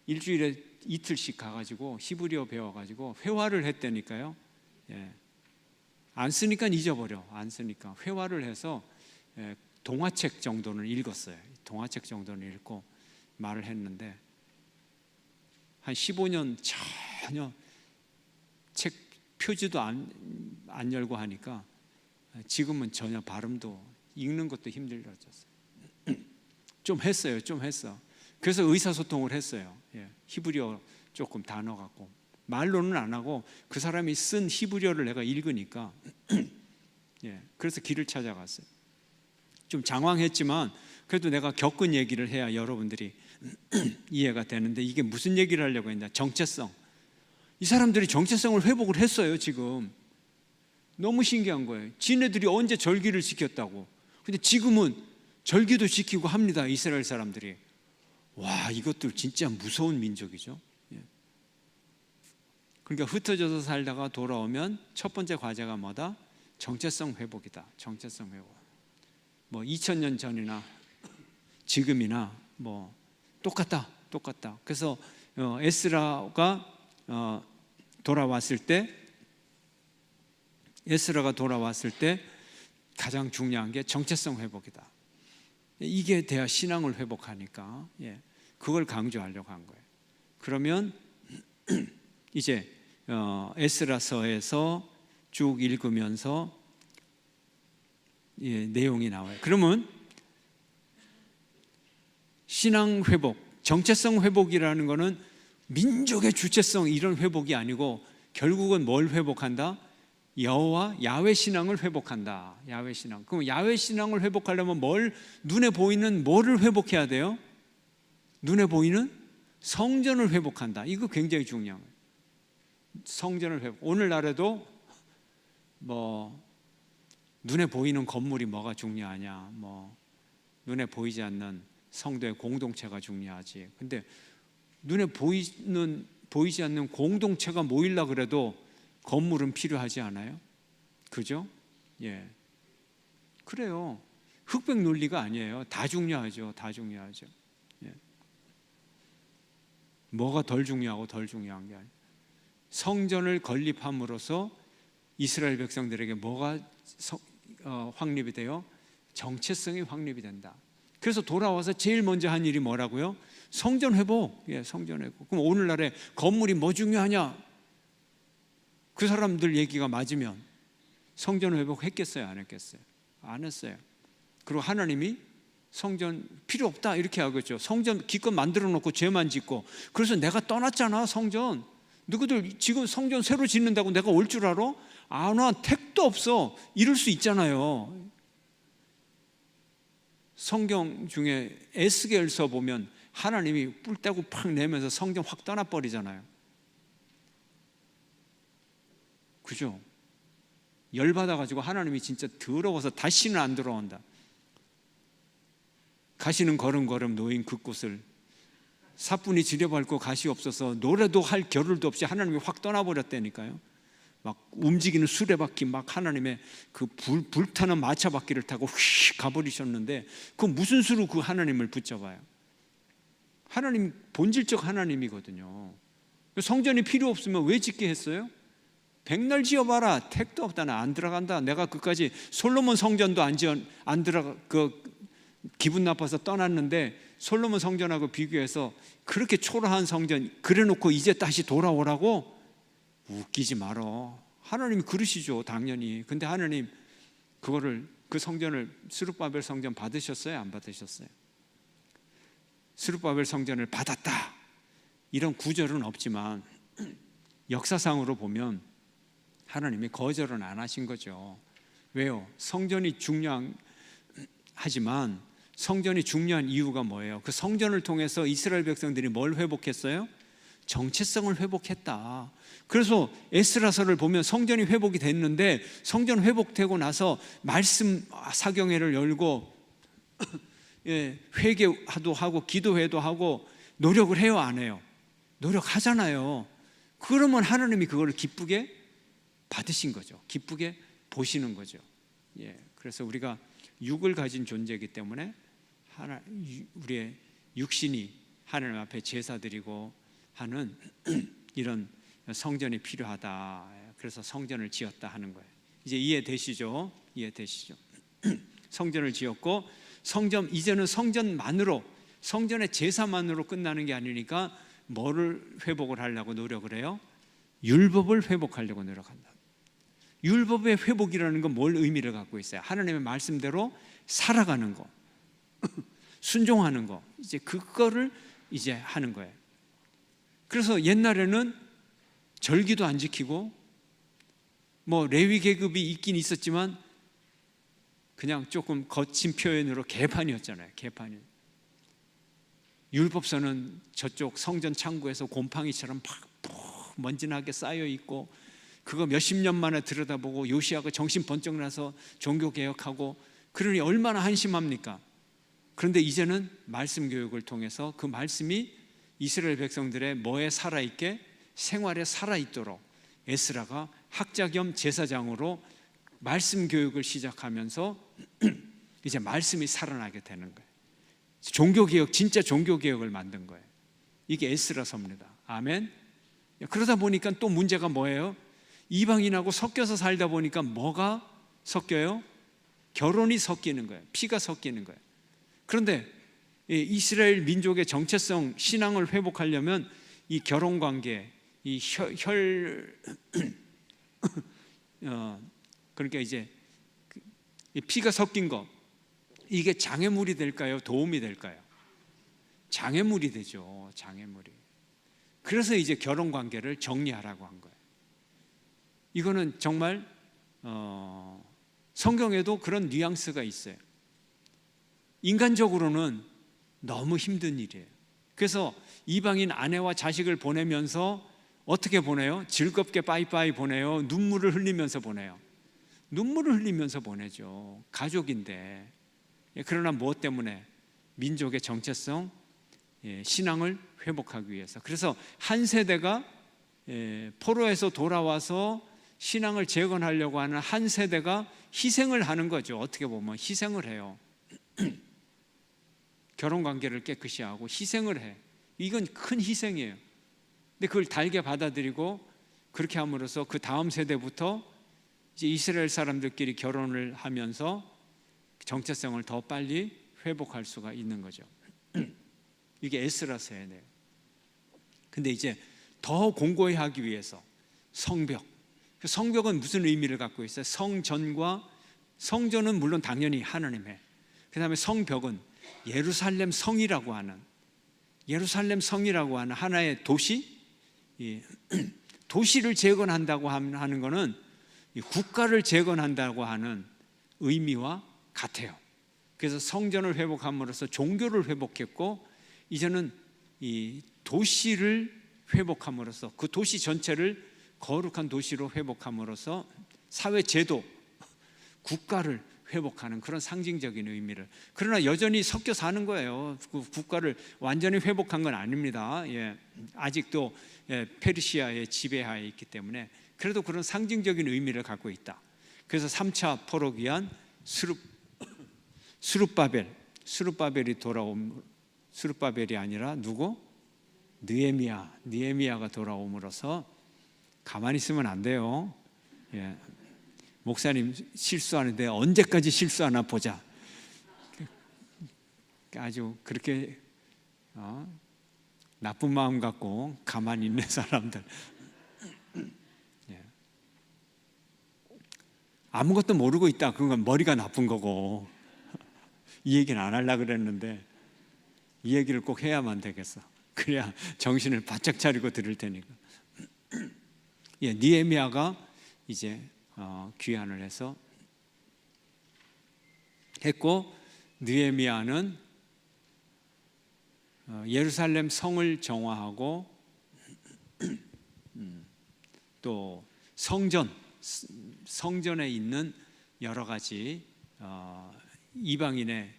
일주일에 이틀씩 가가지고 히브리어 배워가지고 회화를 했다니까요. 안 쓰니까 잊어버려. 안 쓰니까 회화를 해서 동화책 정도는 읽었어요. 동화책 정도는 읽고 말을 했는데 한 15년 전혀 책 표지도 안 열고 하니까 지금은 전혀 발음도 읽는 것도 힘들어졌어요. 좀 했어. 그래서 의사소통을 했어요. 히브리어 조금 단어 갖고 말로는 안 하고 그 사람이 쓴 히브리어를 내가 읽으니까 그래서 길을 찾아갔어요. 좀 장황했지만 그래도 내가 겪은 얘기를 해야 여러분들이 이해가 되는데 이게 무슨 얘기를 하려고 했냐? 정체성. 이 사람들이 정체성을 회복을 했어요. 지금 너무 신기한 거예요. 지네들이 언제 절기를 지켰다고. 근데 지금은 절기도 지키고 합니다. 이스라엘 사람들이. 와, 이것들 진짜 무서운 민족이죠. 그러니까 흩어져서 살다가 돌아오면 첫 번째 과제가 뭐다? 정체성 회복이다. 정체성 회복. 뭐 2000년 전이나 지금이나 뭐 똑같다. 그래서 에스라가 돌아왔을 때 가장 중요한 게 정체성 회복이다. 이게 돼야 신앙을 회복하니까 그걸 강조하려고 한 거예요. 그러면 이제 에스라서에서 쭉 읽으면서 내용이 나와요. 그러면 신앙 회복, 정체성 회복이라는 것은 민족의 주체성 이런 회복이 아니고 결국은 뭘 회복한다? 여호와 야훼 신앙을 회복한다. 야훼 신앙. 그럼 야훼 신앙을 회복하려면 눈에 보이는 뭐를 회복해야 돼요? 눈에 보이는 성전을 회복한다. 이거 굉장히 중요한 거예요. 성전을 회복. 오늘날에도 뭐 눈에 보이는 건물이 뭐가 중요하냐? 뭐 눈에 보이지 않는 성도의 공동체가 중요하지. 근데 눈에 보이지 않는 공동체가 모이려 그래도 건물은 필요하지 않아요? 그죠? 그래요. 흑백 논리가 아니에요. 다 중요하죠. 뭐가 덜 중요하고 덜 중요한 게 아니에요. 성전을 건립함으로써 이스라엘 백성들에게 뭐가 확립이 돼요? 정체성이 확립이 된다. 그래서 돌아와서 제일 먼저 한 일이 뭐라고요? 성전 회복. 성전 회복. 그럼 오늘날에 건물이 뭐 중요하냐? 그 사람들 얘기가 맞으면 성전 회복했겠어요? 안 했겠어요? 안 했어요. 그리고 하나님이 성전 필요 없다 이렇게 하겠죠. 성전 기껏 만들어 놓고 죄만 짓고, 그래서 내가 떠났잖아. 성전 누구들 지금 성전 새로 짓는다고 내가 올 줄 알아? 안 와. 택도 없어. 이럴 수 있잖아요. 성경 중에 에스겔서 보면 하나님이 뿔 떼고 팍 내면서 성전 확 떠나버리잖아요. 그죠? 열받아가지고 하나님이 진짜 더러워서 다시는 안 들어온다. 가시는 걸음걸음 놓인 그 곳을 사뿐히 지려밟고 가시 없어서 노래도 할 겨를도 없이 하나님이 확 떠나버렸다니까요. 막 움직이는 수레바퀴, 막 하나님의 그 불타는 마차바퀴를 타고 휙 가버리셨는데, 그 무슨 수로 그 하나님을 붙잡아요? 하나님 본질적 하나님이거든요. 성전이 필요 없으면 왜 짓게 했어요? 백날 지어봐라. 택도 없다. 나 안 들어간다. 내가 그까지 솔로몬 성전도 안 들어가, 기분 나빠서 떠났는데 솔로몬 성전하고 비교해서 그렇게 초라한 성전 그래놓고 이제 다시 돌아오라고? 웃기지 말어. 하나님이 그러시죠, 당연히. 근데 하나님 그 성전을 스룹바벨 성전 받으셨어요? 안 받으셨어요? 스룹바벨 성전을 받았다 이런 구절은 없지만 역사상으로 보면 하나님이 거절은 안 하신 거죠. 왜요? 성전이 중요하지만 성전이 중요한 이유가 뭐예요? 그 성전을 통해서 이스라엘 백성들이 뭘 회복했어요? 정체성을 회복했다. 그래서 에스라서를 보면 성전이 회복이 됐는데, 성전 회복되고 나서 말씀 사경회를 열고 회개도 하고 기도회도 하고 노력을 해요, 안 해요? 노력하잖아요. 그러면 하나님이 그걸 기쁘게 받으신 거죠. 기쁘게 보시는 거죠. 그래서 우리가 육을 가진 존재이기 때문에 우리의 육신이 하나님 앞에 제사드리고 하는 이런 성전이 필요하다. 그래서 성전을 지었다 하는 거예요. 이제 이해되시죠? 성전을 지었고, 이제는 성전의 제사만으로 끝나는 게 아니니까 뭐를 회복을 하려고 노력을 해요? 율법을 회복하려고 노력한다. 율법의 회복이라는 건 뭘 의미를 갖고 있어요? 하나님의 말씀대로 살아가는 거, 순종하는 거, 이제 그거를 이제 하는 거예요. 그래서 옛날에는 절기도 안 지키고 뭐 레위 계급이 있긴 있었지만 그냥 조금 거친 표현으로 개판이었잖아요. 개판이. 율법서는 저쪽 성전 창고에서 곰팡이처럼 팍 먼지나게 쌓여 있고, 그거 몇십 년 만에 들여다보고 요시야가 정신 번쩍 나서 종교 개혁하고, 그러니 얼마나 한심합니까? 그런데 이제는 말씀 교육을 통해서 그 말씀이 이스라엘 백성들의 뭐에 살아있게, 생활에 살아있도록 에스라가 학자 겸 제사장으로 말씀 교육을 시작하면서 이제 말씀이 살아나게 되는 거예요. 종교개혁, 진짜 종교개혁을 만든 거예요. 이게 에스라서입니다. 아멘. 그러다 보니까 또 문제가 뭐예요? 이방인하고 섞여서 살다 보니까 뭐가 섞여요? 결혼이 섞이는 거예요. 피가 섞이는 거예요. 그런데 이스라엘 민족의 정체성, 신앙을 회복하려면 이 결혼관계, 이 그러니까 이제 피가 섞인 거, 이게 장애물이 될까요? 도움이 될까요? 장애물이 되죠. 장애물이. 그래서 이제 결혼관계를 정리하라고 한 거예요. 이거는 정말 성경에도 그런 뉘앙스가 있어요. 인간적으로는 너무 힘든 일이에요. 그래서 이방인 아내와 자식을 보내면서 어떻게 보내요? 즐겁게 빠이빠이 보내요? 눈물을 흘리면서 보내요? 눈물을 흘리면서 보내죠. 가족인데. 그러나 무엇 때문에? 민족의 정체성, 신앙을 회복하기 위해서. 그래서 한 세대가 포로에서 돌아와서 신앙을 재건하려고 하는 한 세대가 희생을 하는 거죠. 어떻게 보면 희생을 해요. 결혼관계를 깨끗이 하고 희생을 해. 이건 큰 희생이에요. 근데 그걸 달게 받아들이고 그렇게 함으로써 그 다음 세대부터 이제 이스라엘 사람들끼리 결혼을 하면서 정체성을 더 빨리 회복할 수가 있는 거죠. 이게 에스라서의 내용. 근데 이제 더 공고히 하기 위해서 성벽. 성벽은 무슨 의미를 갖고 있어요? 성전과 성전은 물론 당연히 하나님의, 그 다음에 성벽은 예루살렘 성이라고 하는 하나의 도시, 도시를 재건한다고 하는 것은 국가를 재건한다고 하는 의미와 같아요. 그래서 성전을 회복함으로써 종교를 회복했고, 이제는 이 도시를 회복함으로써 그 도시 전체를 거룩한 도시로 회복함으로써 사회 제도, 국가를 회복하는 그런 상징적인 의미를. 그러나 여전히 섞여 사는 거예요. 그 국가를 완전히 회복한 건 아닙니다. 아직도 페르시아의 지배하에 있기 때문에 그래도 그런 상징적인 의미를 갖고 있다. 그래서 3차 포로 귀환 스룹바벨이 돌아옴, 스룹바벨이 아니라 누구? 느헤미야가 돌아옴으로써 가만히 있으면 안 돼요. 목사님 실수하는데 언제까지 실수하나 보자. 아주 그렇게 나쁜 마음 갖고 가만히 있는 사람들, 아무것도 모르고 있다, 그건 머리가 나쁜 거고. 이 얘기는 안 하려고 그랬는데 이 얘기를 꼭 해야만 되겠어. 그래야 정신을 바짝 차리고 들을 테니까. 느헤미야가 이제 귀환을 해서 했고, 느헤미야는 예루살렘 성을 정화하고 또 성전에 있는 여러 가지 이방인의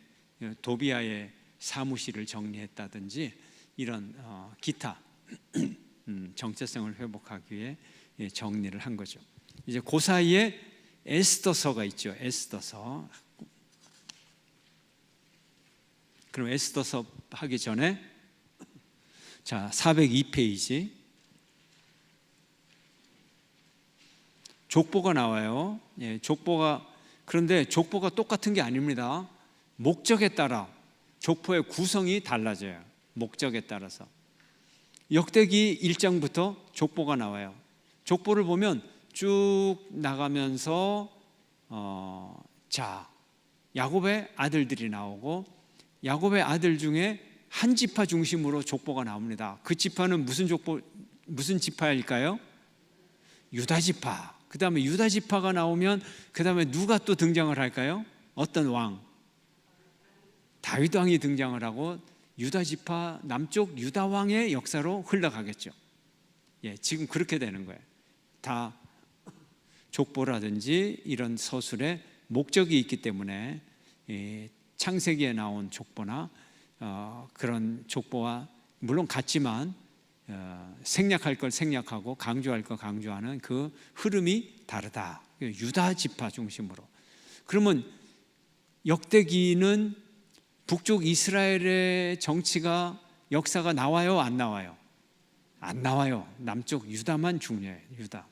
도비아의 사무실을 정리했다든지 이런 기타 정체성을 회복하기 위해 정리를 한 거죠. 이제 그 사이에 에스더서가 있죠. 에스더서. 그럼 에스더서 하기 전에, 자, 402페이지 족보가 나와요. 그런데 족보가 똑같은 게 아닙니다. 목적에 따라 족보의 구성이 달라져요. 목적에 따라서. 역대기 1장부터 족보가 나와요. 족보를 보면 쭉 나가면서 야곱의 아들들이 나오고, 야곱의 아들 중에 한 지파 중심으로 족보가 나옵니다. 그 지파는 무슨 지파일까요? 유다 지파. 그 다음에 유다 지파가 나오면 그 다음에 누가 또 등장을 할까요? 어떤 왕? 다윗 왕이 등장을 하고 유다 지파 남쪽 유다 왕의 역사로 흘러가겠죠. 지금 그렇게 되는 거예요. 다 족보라든지 이런 서술에 목적이 있기 때문에 창세기에 나온 족보나 그런 족보와 물론 같지만 생략할 걸 생략하고 강조할 걸 강조하는 그 흐름이 다르다. 유다 지파 중심으로. 그러면 역대기는 북쪽 이스라엘의 정치가 역사가 나와요, 안 나와요? 안 나와요. 남쪽 유다만 중요해요. 유다.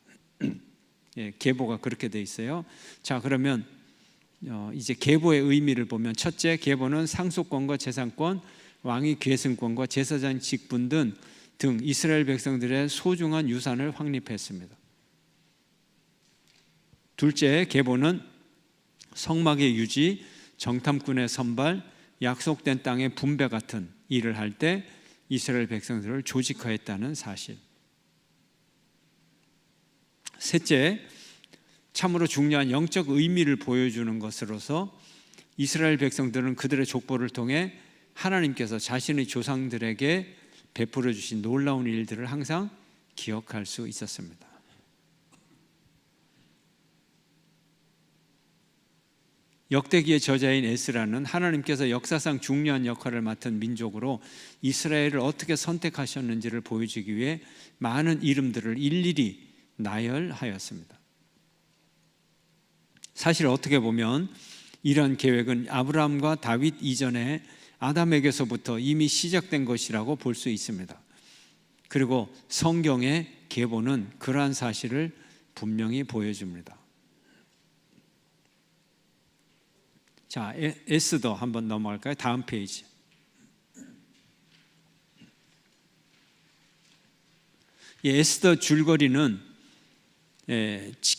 계보가 그렇게 돼 있어요. 자, 그러면 이제 계보의 의미를 보면, 첫째, 계보는 상속권과 재산권, 왕위 계승권과 제사장 직분 등 이스라엘 백성들의 소중한 유산을 확립했습니다. 둘째, 계보는 성막의 유지, 정탐꾼의 선발, 약속된 땅의 분배 같은 일을 할 때 이스라엘 백성들을 조직화했다는 사실. 셋째, 참으로 중요한 영적 의미를 보여주는 것으로서 이스라엘 백성들은 그들의 족보를 통해 하나님께서 자신의 조상들에게 베풀어 주신 놀라운 일들을 항상 기억할 수 있었습니다. 역대기의 저자인 에스라는 하나님께서 역사상 중요한 역할을 맡은 민족으로 이스라엘을 어떻게 선택하셨는지를 보여주기 위해 많은 이름들을 일일이 나열하였습니다. 사실 어떻게 보면 이런 계획은 아브라함과 다윗 이전에 아담에게서부터 이미 시작된 것이라고 볼 수 있습니다. 그리고 성경의 계보는 그러한 사실을 분명히 보여줍니다. 자, 에스더 한번 넘어갈까요? 다음 페이지. 이 에스더 줄거리는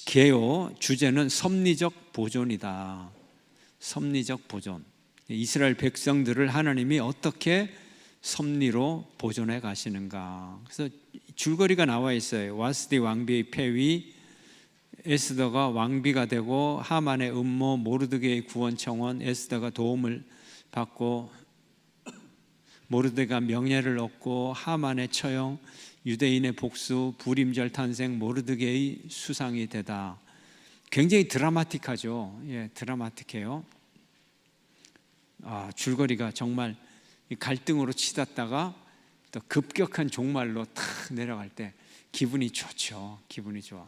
개요 주제는 섭리적 보존이다. 섭리적 보존. 이스라엘 백성들을 하나님이 어떻게 섭리로 보존해 가시는가. 그래서 줄거리가 나와 있어요. 와스디 왕비의 폐위, 에스더가 왕비가 되고 하만의 음모, 모르드게의 구원 청원, 에스더가 도움을 받고 모르드게가 명예를 얻고 하만의 처형, 유대인의 복수, 부림절 탄생, 모르드게의 수상이 되다. 굉장히 드라마틱하죠. 예, 드라마틱해요. 줄거리가 정말 갈등으로 치닫다가 또 급격한 종말로 탁 내려갈 때 기분이 좋죠. 기분이 좋아.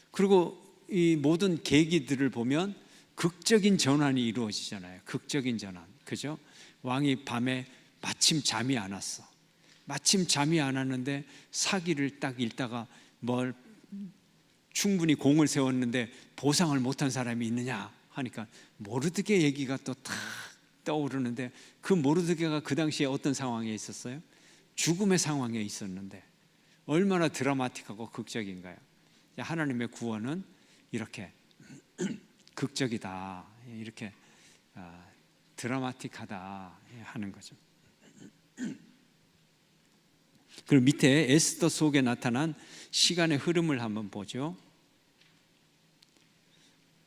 그리고 이 모든 계기들을 보면 극적인 전환이 이루어지잖아요. 극적인 전환. 그죠? 왕이 밤에 마침 잠이 안 왔어. 마침 잠이 안 왔는데 사기를 딱 읽다가 충분히 공을 세웠는데 보상을 못한 사람이 있느냐 하니까 모르드게 얘기가 또 탁 떠오르는데, 그 모르드게가 그 당시에 어떤 상황에 있었어요? 죽음의 상황에 있었는데 얼마나 드라마틱하고 극적인가요? 하나님의 구원은 이렇게 극적이다, 이렇게 드라마틱하다 하는 거죠. 그리고 밑에 에스더 속에 나타난 시간의 흐름을 한번 보죠.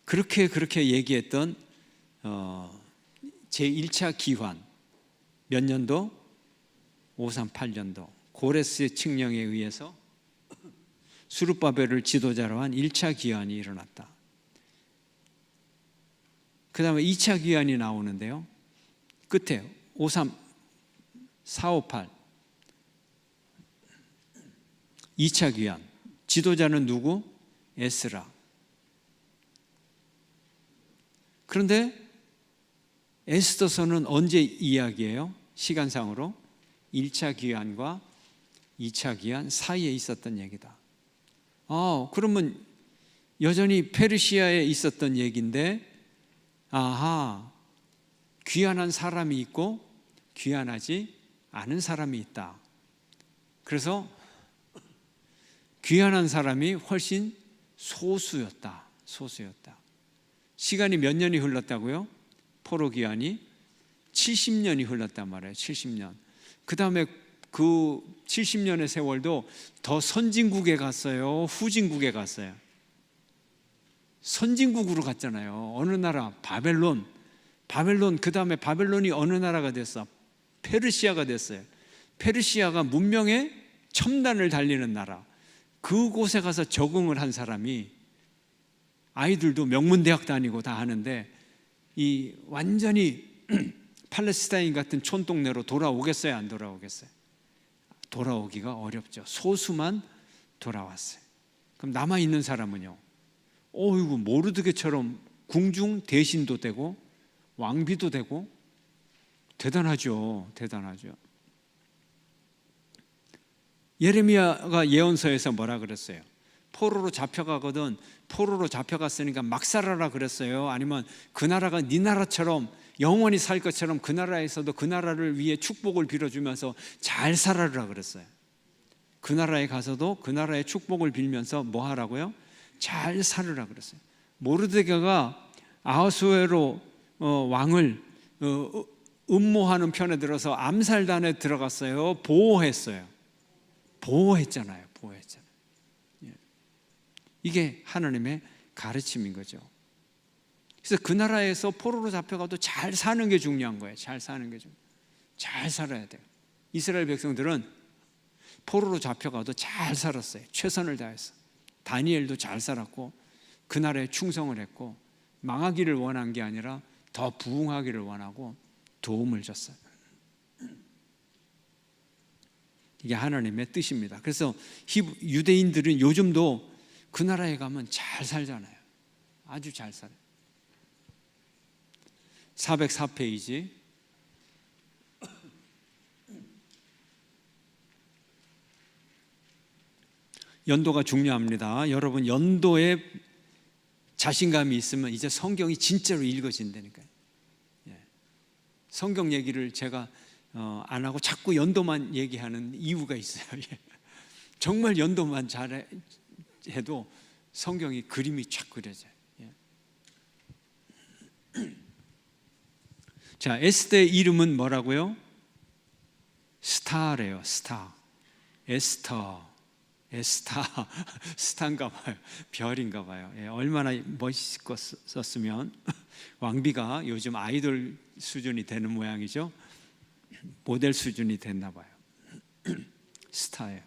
그렇게 얘기했던 제1차 기환 몇 년도? 538년도 고레스의 칙령에 의해서 스룹바벨을 지도자로 한 1차 기환이 일어났다. 그 다음에 2차 기환이 나오는데요, 끝에 458 2차 기환, 지도자는 누구? 에스라. 그런데 에스더서는 언제 이야기예요? 시간상으로 1차 기환과 2차 기환 사이에 있었던 얘기다. 그러면 여전히 페르시아에 있었던 얘기인데, 귀환한 사람이 있고 귀환하지 않은 사람이 있다. 그래서 귀환한 사람이 훨씬 소수였다. 시간이 몇 년이 흘렀다고요? 포로 기환이 70년이 흘렀단 말이에요. 70년. 그 다음에 그 70년의 세월도 더 선진국에 갔어요? 후진국에 갔어요? 선진국으로 갔잖아요. 어느 나라? 바벨론. 그 다음에 바벨론이 어느 나라가 됐어? 페르시아가 됐어요. 페르시아가 문명의 첨단을 달리는 나라. 그곳에 가서 적응을 한 사람이, 아이들도 명문대학 다니고 다 하는데, 이 완전히 팔레스타인 같은 촌동네로 돌아오겠어요? 안 돌아오겠어요? 돌아오기가 어렵죠. 소수만 돌아왔어요. 그럼 남아있는 사람은요? 이거 모르드게처럼 궁중 대신도 되고 왕비도 되고 대단하죠. 예레미야가 예언서에서 뭐라 그랬어요? 포로로 잡혀가거든. 포로로 잡혀갔으니까 막 살아라 그랬어요? 아니면 그 나라가 네 나라처럼 영원히 살 것처럼 그 나라에서도 그 나라를 위해 축복을 빌어주면서 잘 살아라 그랬어요? 그 나라에 가서도 그 나라의 축복을 빌면서 뭐 하라고요? 잘 살으라 그랬어요. 모르드게가 아하수에로 왕을 음모하는 편에 들어서 암살단에 들어갔어요? 보호했어요? 보호했잖아요. 이게 하나님의 가르침인 거죠. 그래서 그 나라에서 포로로 잡혀가도 잘 사는 게 중요한 거예요. 잘 살아야 돼요. 이스라엘 백성들은 포로로 잡혀가도 잘 살았어요. 최선을 다했어. 다니엘도 잘 살았고 그 나라에 충성을 했고, 망하기를 원한 게 아니라 더 부흥하기를 원하고 도움을 줬어요. 이게 하나님의 뜻입니다. 그래서 유대인들은 요즘도 그 나라에 가면 잘 살잖아요. 아주 잘 살아요. 404페이지. 연도가 중요합니다. 여러분, 연도에 자신감이 있으면 이제 성경이 진짜로 읽어진다니까요. 성경 얘기를 제가 안 하고 자꾸 연도만 얘기하는 이유가 있어요. 정말 연도만 잘해도 성경이 그림이 쫙 그려져요. 자, 에스더의 이름은 뭐라고요? 스타래요. 스타. 에스터. 스타인가 봐요. 별인가 봐요. 얼마나 멋있었으면 왕비가 요즘 아이돌 수준이 되는 모양이죠. 모델 수준이 됐나 봐요. 스타예요.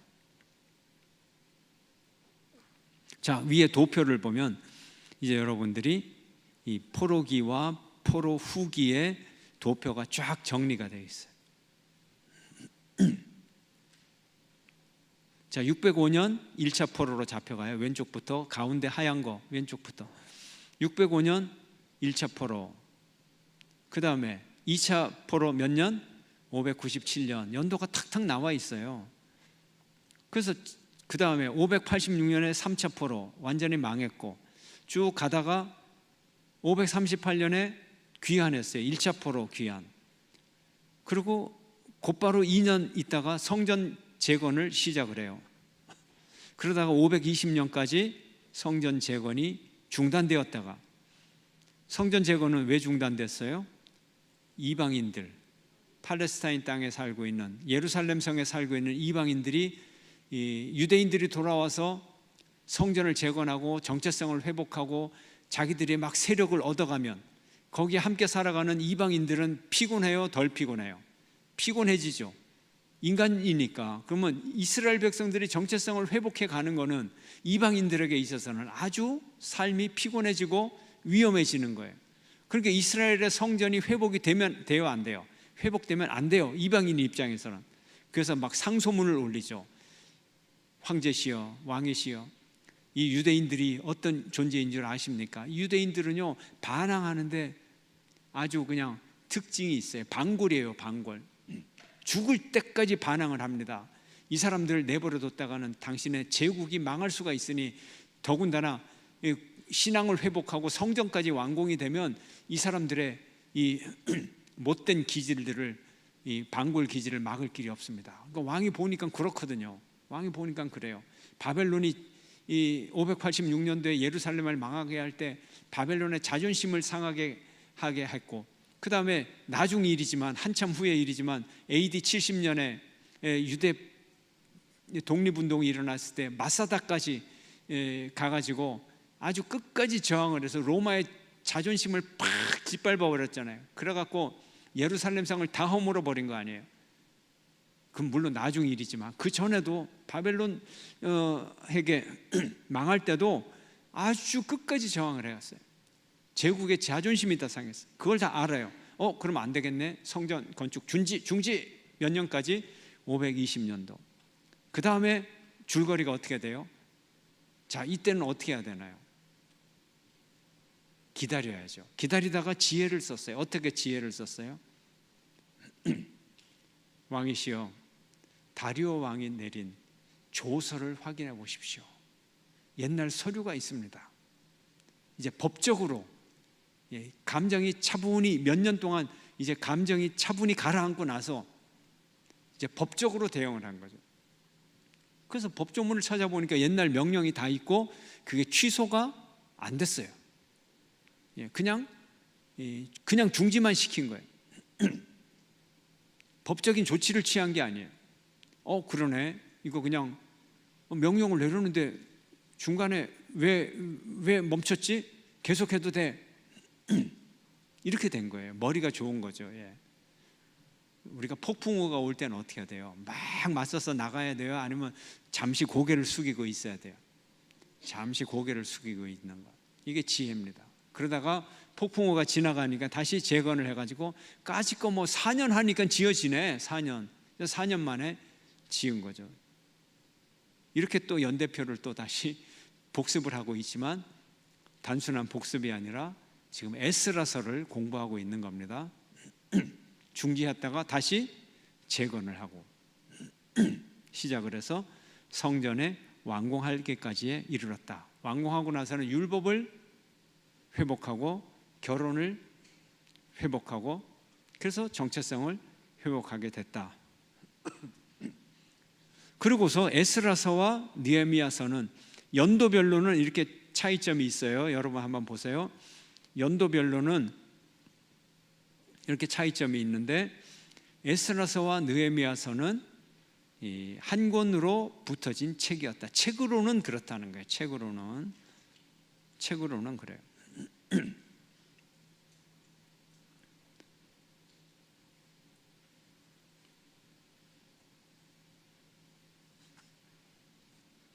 자, 위에 도표를 보면 이제 여러분들이 이 포로기와 포로 후기의 도표가 쫙 정리가 되어 있어요. 자, 605년 1차 포로로 잡혀가요. 왼쪽부터, 가운데 하얀 거 왼쪽부터. 605년 1차 포로. 그 다음에 2차 포로 몇 년? 597년. 연도가 탁탁 나와 있어요. 그래서 그 다음에 586년에 3차 포로 완전히 망했고, 쭉 가다가 538년에 귀환했어요. 1차 포로 귀환. 그리고 곧바로 2년 있다가 성전 재건을 시작을 해요. 그러다가 520년까지 성전 재건이 중단되었다가, 성전 재건은 왜 중단됐어요? 이방인들, 팔레스타인 땅에 살고 있는, 예루살렘 성에 살고 있는 이방인들이, 유대인들이 돌아와서 성전을 재건하고 정체성을 회복하고 자기들이 막 세력을 얻어가면 거기에 함께 살아가는 이방인들은 피곤해요? 덜 피곤해요? 피곤해지죠. 인간이니까. 그러면 이스라엘 백성들이 정체성을 회복해 가는 것은 이방인들에게 있어서는 아주 삶이 피곤해지고 위험해지는 거예요. 그러니까 이스라엘의 성전이 회복이 돼요, 안 돼요? 회복되면 안 돼요, 이방인 입장에서는. 그래서 막 상소문을 올리죠. 황제시여, 왕이시여, 이 유대인들이 어떤 존재인 줄 아십니까? 유대인들은요, 반항하는데 아주 그냥 특징이 있어요. 방골이에요, 방골. 죽을 때까지 반항을 합니다. 이 사람들을 내버려뒀다가는 당신의 제국이 망할 수가 있으니, 더군다나 신앙을 회복하고 성전까지 완공이 되면 이 사람들의 이 못된 기질들을, 이 방골 기질을 막을 길이 없습니다. 그러니까 왕이 보니까 그렇거든요. 왕이 보니까 그래요. 바벨론이 이 586년도에 예루살렘을 망하게 할 때 바벨론의 자존심을 상하게 하게 했고, 그 다음에 나중 일이지만, 한참 후의 일이지만, AD 70년에 유대 독립운동이 일어났을 때 마사다까지 가가지고 아주 끝까지 저항을 해서 로마의 자존심을 팍 짓밟아 버렸잖아요. 그래갖고 예루살렘 성을 다 허물어 버린 거 아니에요. 그건 물론 나중 일이지만, 그 전에도 바벨론에게 망할 때도 아주 끝까지 저항을 해왔어요. 제국의 자존심이 다 상했어요. 그걸 다 알아요. 그러면 안 되겠네. 성전 건축 중지 몇 년까지? 520년도. 그 다음에 줄거리가 어떻게 돼요? 자, 이때는 어떻게 해야 되나요? 기다려야죠. 기다리다가 지혜를 썼어요. 어떻게 지혜를 썼어요? 왕이시여, 다리오 왕이 내린 조서를 확인해 보십시오. 옛날 서류가 있습니다. 이제 법적으로, 감정이 차분히 몇 년 동안 이제 감정이 차분히 가라앉고 나서 이제 법적으로 대응을 한 거죠. 그래서 법조문을 찾아보니까 옛날 명령이 다 있고 그게 취소가 안 됐어요. 그냥 중지만 시킨 거예요. 법적인 조치를 취한 게 아니에요. 그러네. 이거 그냥 명령을 내렸는데 중간에 왜 멈췄지? 계속해도 돼. 이렇게 된 거예요. 머리가 좋은 거죠. 우리가 폭풍우가 올 때는 어떻게 해야 돼요? 막 맞서서 나가야 돼요? 아니면 잠시 고개를 숙이고 있어야 돼요? 잠시 고개를 숙이고 있는 거. 이게 지혜입니다. 그러다가 폭풍우가 지나가니까 다시 재건을 해가지고 까짓 거 4년 하니까 지어지네. 4년 만에 지은 거죠. 이렇게 또 연대표를 또 다시 복습을 하고 있지만, 단순한 복습이 아니라 지금 에스라서를 공부하고 있는 겁니다. 중지했다가 다시 재건을 하고 시작을 해서 성전에 완공하기까지에 이르렀다. 완공하고 나서는 율법을 회복하고 결혼을 회복하고 그래서 정체성을 회복하게 됐다. 그리고서 에스라서와 느헤미야서는 연도별로는 이렇게 차이점이 있어요. 여러분 한번 보세요. 연도별로는 이렇게 차이점이 있는데 에스라서와 느헤미야서는 한 권으로 붙어진 책이었다. 책으로는 그렇다는 거예요. 책으로는 그래요.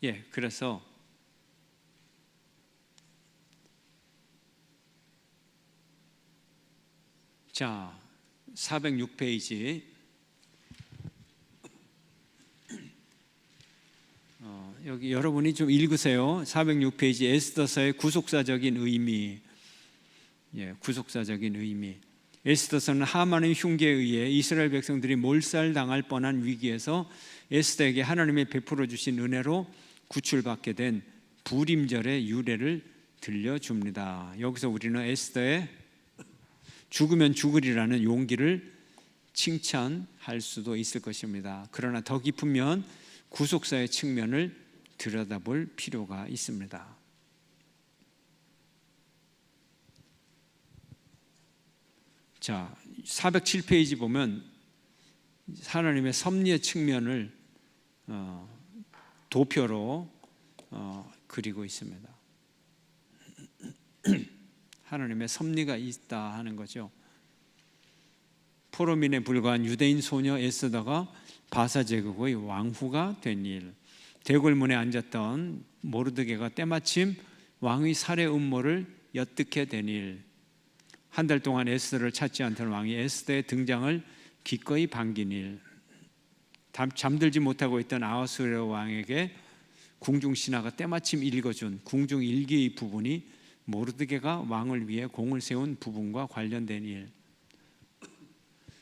예, 그래서 자, 406페이지 여기 여러분이 좀 읽으세요. 406페이지 에스더서의 구속사적인 의미. 예, 구속사적인 의미. 에스더서는 하만의 흉계에 의해 이스라엘 백성들이 몰살당할 뻔한 위기에서 에스더에게 하나님의 베풀어 주신 은혜로 구출받게 된 불임절의 유래를 들려줍니다. 여기서 우리는 에스더의 죽으면 죽으리라는 용기를 칭찬할 수도 있을 것입니다. 그러나 더 깊으면 구속사의 측면을 들여다볼 필요가 있습니다. 자, 407페이지 보면 하나님의 섭리의 측면을 도표로 그리고 있습니다. 하나님의 섭리가 있다 하는 거죠. 포로민에 불과한 유대인 소녀 에스더가 바사 제국의 왕후가 된 일, 대궐문에 앉았던 모르드게가 때마침 왕의 살해 음모를 엿듣게 된 일, 한 달 동안 에스더를 찾지 않던 왕이 에스더의 등장을 기꺼이 반긴 일, 잠들지 못하고 있던 아하수에로 왕에게 궁중 신하가 때마침 읽어준 궁중 일기의 부분이 모르드게가 왕을 위해 공을 세운 부분과 관련된 일,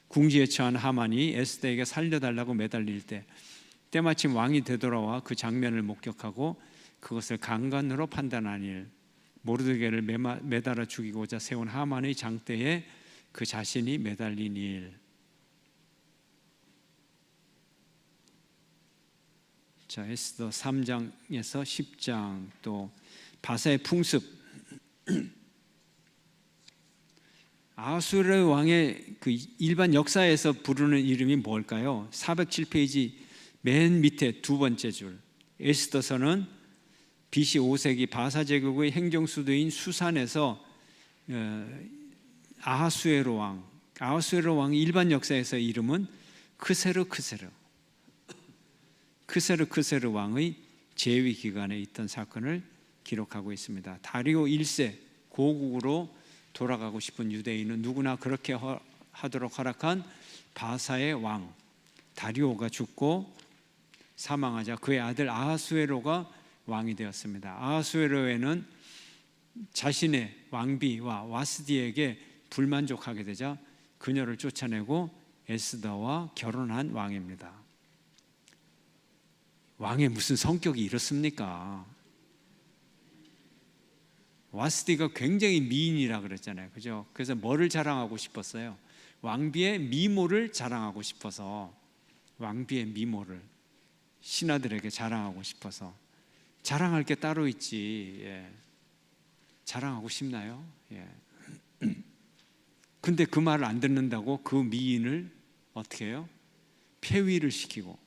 궁지에 처한 하만이 에스더에게 살려달라고 매달릴 때 때마침 왕이 되돌아와 그 장면을 목격하고 그것을 강간으로 판단한 일, 모르드게를 매달아 죽이고자 세운 하만의 장대에 그 자신이 매달린 일. 자, 에스더 3장에서 10장, 또 바사의 풍습, 아하수에로 왕의 그 일반 역사에서 부르는 이름이 뭘까요? 407페이지 맨 밑에 두 번째 줄, 에스더서는 BC 5세기 바사 제국의 행정수도인 수산에서 아하수에로 왕의 일반 역사에서 이름은 크세르 왕의 재위 기간에 있던 사건을 기록하고 있습니다. 다리오 1세 고국으로 돌아가고 싶은 유대인은 누구나 그렇게 하도록 허락한 바사의 왕 다리오가 죽고 사망하자 그의 아들 아하수에로가 왕이 되었습니다. 아하수에로에는 자신의 왕비와 와스디에게 불만족하게 되자 그녀를 쫓아내고 에스더와 결혼한 왕입니다. 왕의 무슨 성격이 이렇습니까? 와스디가 굉장히 미인이라 그랬잖아요, 그죠? 그래서 뭐를 자랑하고 싶었어요? 왕비의 미모를 자랑하고 싶어서, 왕비의 미모를 신하들에게 자랑하고 싶어서. 자랑할 게 따로 있지. 예. 자랑하고 싶나요? 예. 근데 그 말을 안 듣는다고 그 미인을 어떻게 해요? 폐위를 시키고,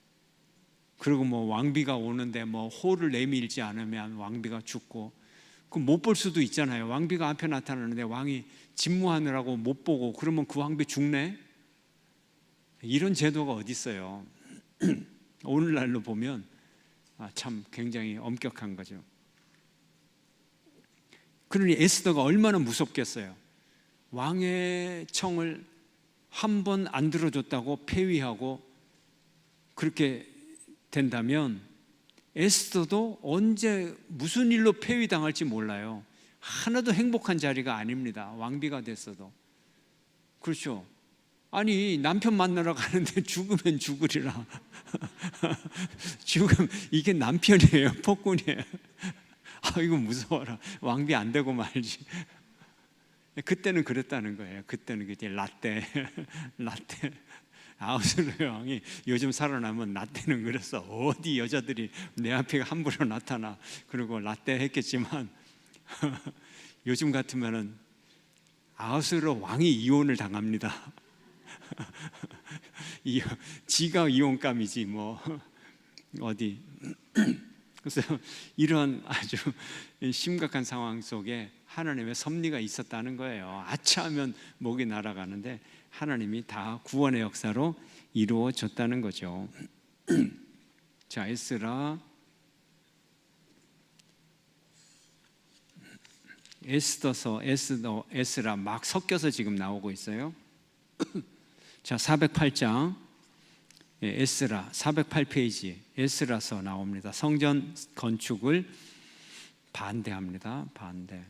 그리고 뭐 왕비가 오는데 뭐 호를 내밀지 않으면 왕비가 죽고, 그 못 볼 수도 있잖아요. 왕비가 앞에 나타나는데 왕이 집무하느라고 못 보고 그러면 그 왕비 죽네? 이런 제도가 어디 있어요? 오늘날로 보면 참 굉장히 엄격한 거죠. 그러니 에스더가 얼마나 무섭겠어요. 왕의 청을 한 번 안 들어줬다고 폐위하고 그렇게 된다면 에스더도 언제 무슨 일로 폐위당할지 몰라요. 하나도 행복한 자리가 아닙니다. 왕비가 됐어도. 그렇죠. 아니 남편 만나러 가는데 죽으면 죽으리라. 죽음 이게 남편이에요? 폭군이에요? 아 이거 무서워라. 왕비 안 되고 말지. 그때는 그랬다는 거예요. 그때는 그때 라떼 라떼 아하수르 왕이 요즘 살아나면 라떼는 그랬어. 어디 여자들이 내 앞에 함부로 나타나. 그리고 라떼 했겠지만 요즘 같으면은 아하수르 왕이 이혼을 당합니다. 지가 이혼감이지 뭐 어디. 그래서 이런 아주 심각한 상황 속에 하나님의 섭리가 있었다는 거예요. 아차하면 목이 날아가는데 하나님이 다 구원의 역사로 이루어졌다는 거죠. 자, 에스더서, 에스라 막 섞여서 지금 나오고 있어요. 자, 408장 에스라 408페이지 에스라서 나옵니다. 성전 건축을 반대합니다. 반대.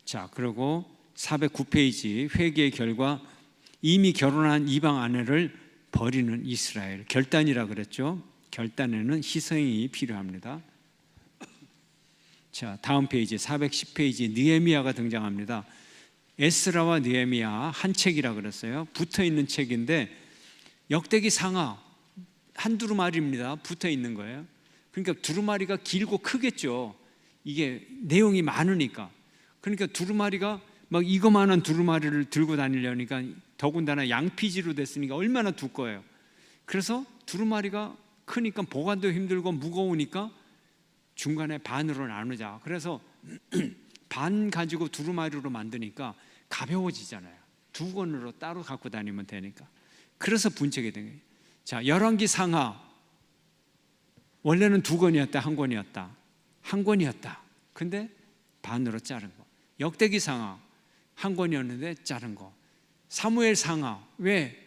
자, 그리고 409페이지 회개의 결과 이미 결혼한 이방 아내를 버리는 이스라엘. 결단이라 그랬죠. 결단에는 희생이 필요합니다. 자, 다음 페이지 410페이지 느헤미야가 등장합니다. 에스라와 느헤미야 한 책이라 그랬어요. 붙어 있는 책인데 역대기 상하 한 두루마리입니다. 붙어 있는 거예요. 그러니까 두루마리가 길고 크겠죠. 이게 내용이 많으니까. 그러니까 두루마리가 막 이거만한 두루마리를 들고 다니려니까 더군다나 양피지로 됐으니까 얼마나 두꺼워요. 그래서 두루마리가 크니까 보관도 힘들고 무거우니까 중간에 반으로 나누자. 그래서 반 가지고 두루마리로 만드니까 가벼워지잖아요. 두 권으로 따로 갖고 다니면 되니까. 그래서 분책이 된 거예요. 자, 열왕기 상하 원래는 두 권이었다, 한 권이었다. 한 권이었다. 근데 반으로 자른 거. 역대기 상하 한 권이었는데 자른 거. 사무엘 상하 왜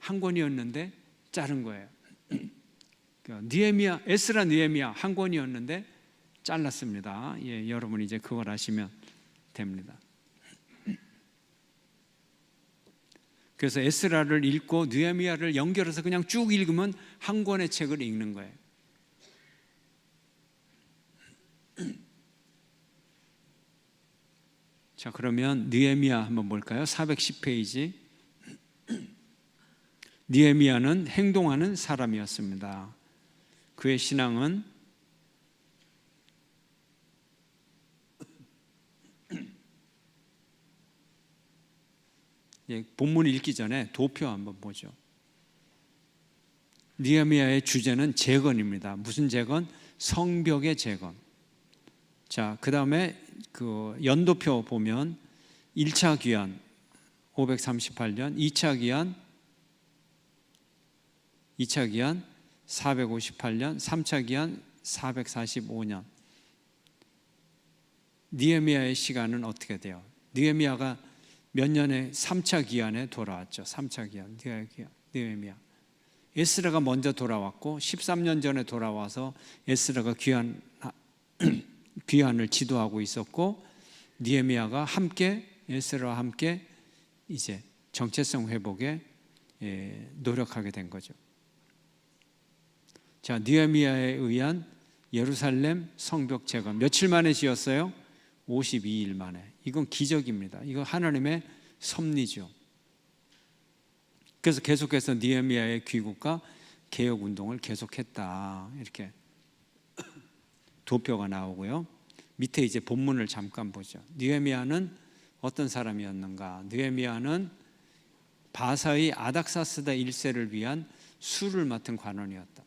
한 권이었는데 자른 거예요. 느헤미야, 에스라 느헤미야 한 권이었는데 잘랐습니다. 예, 여러분 이제 그걸 아시면 됩니다. 그래서 에스라를 읽고 느헤미야를 연결해서 그냥 쭉 읽으면 한 권의 책을 읽는 거예요. 자, 그러면 느헤미야 한번 볼까요? 410페이지. 느헤미야는 행동하는 사람이었습니다. 그의 신앙은 본문 읽기 전에 도표 한번 보죠. 느헤미야의 주제는 재건입니다. 무슨 재건? 성벽의 재건. 자, 그 다음에 그 연도표 보면 1차 기한 538년, 2차 기한 458년, 3차 기한 445년. 느헤미야의 시간은 어떻게 돼요? 느헤미야가 몇 년에 3차 기한에 돌아왔죠. 3차 기한, 느헤미야. 에스라가 먼저 돌아왔고 13년 전에 돌아와서 에스라가 귀환을 지도하고 있었고 느헤미야가 함께 에스라와 함께 이제 정체성 회복에 노력하게 된 거죠. 자, 느헤미야에 의한 예루살렘 성벽 재건 며칠 만에 지었어요? 52일 만에. 이건 기적입니다. 이거 하나님의 섭리죠. 그래서 계속해서 느헤미야의 귀국과 개혁 운동을 계속했다. 이렇게 도표가 나오고요. 밑에 이제 본문을 잠깐 보죠. 느헤미야는 어떤 사람이었는가? 느헤미야는 바사의 아닥사스다 1세를 위한 술을 맡은 관원이었다.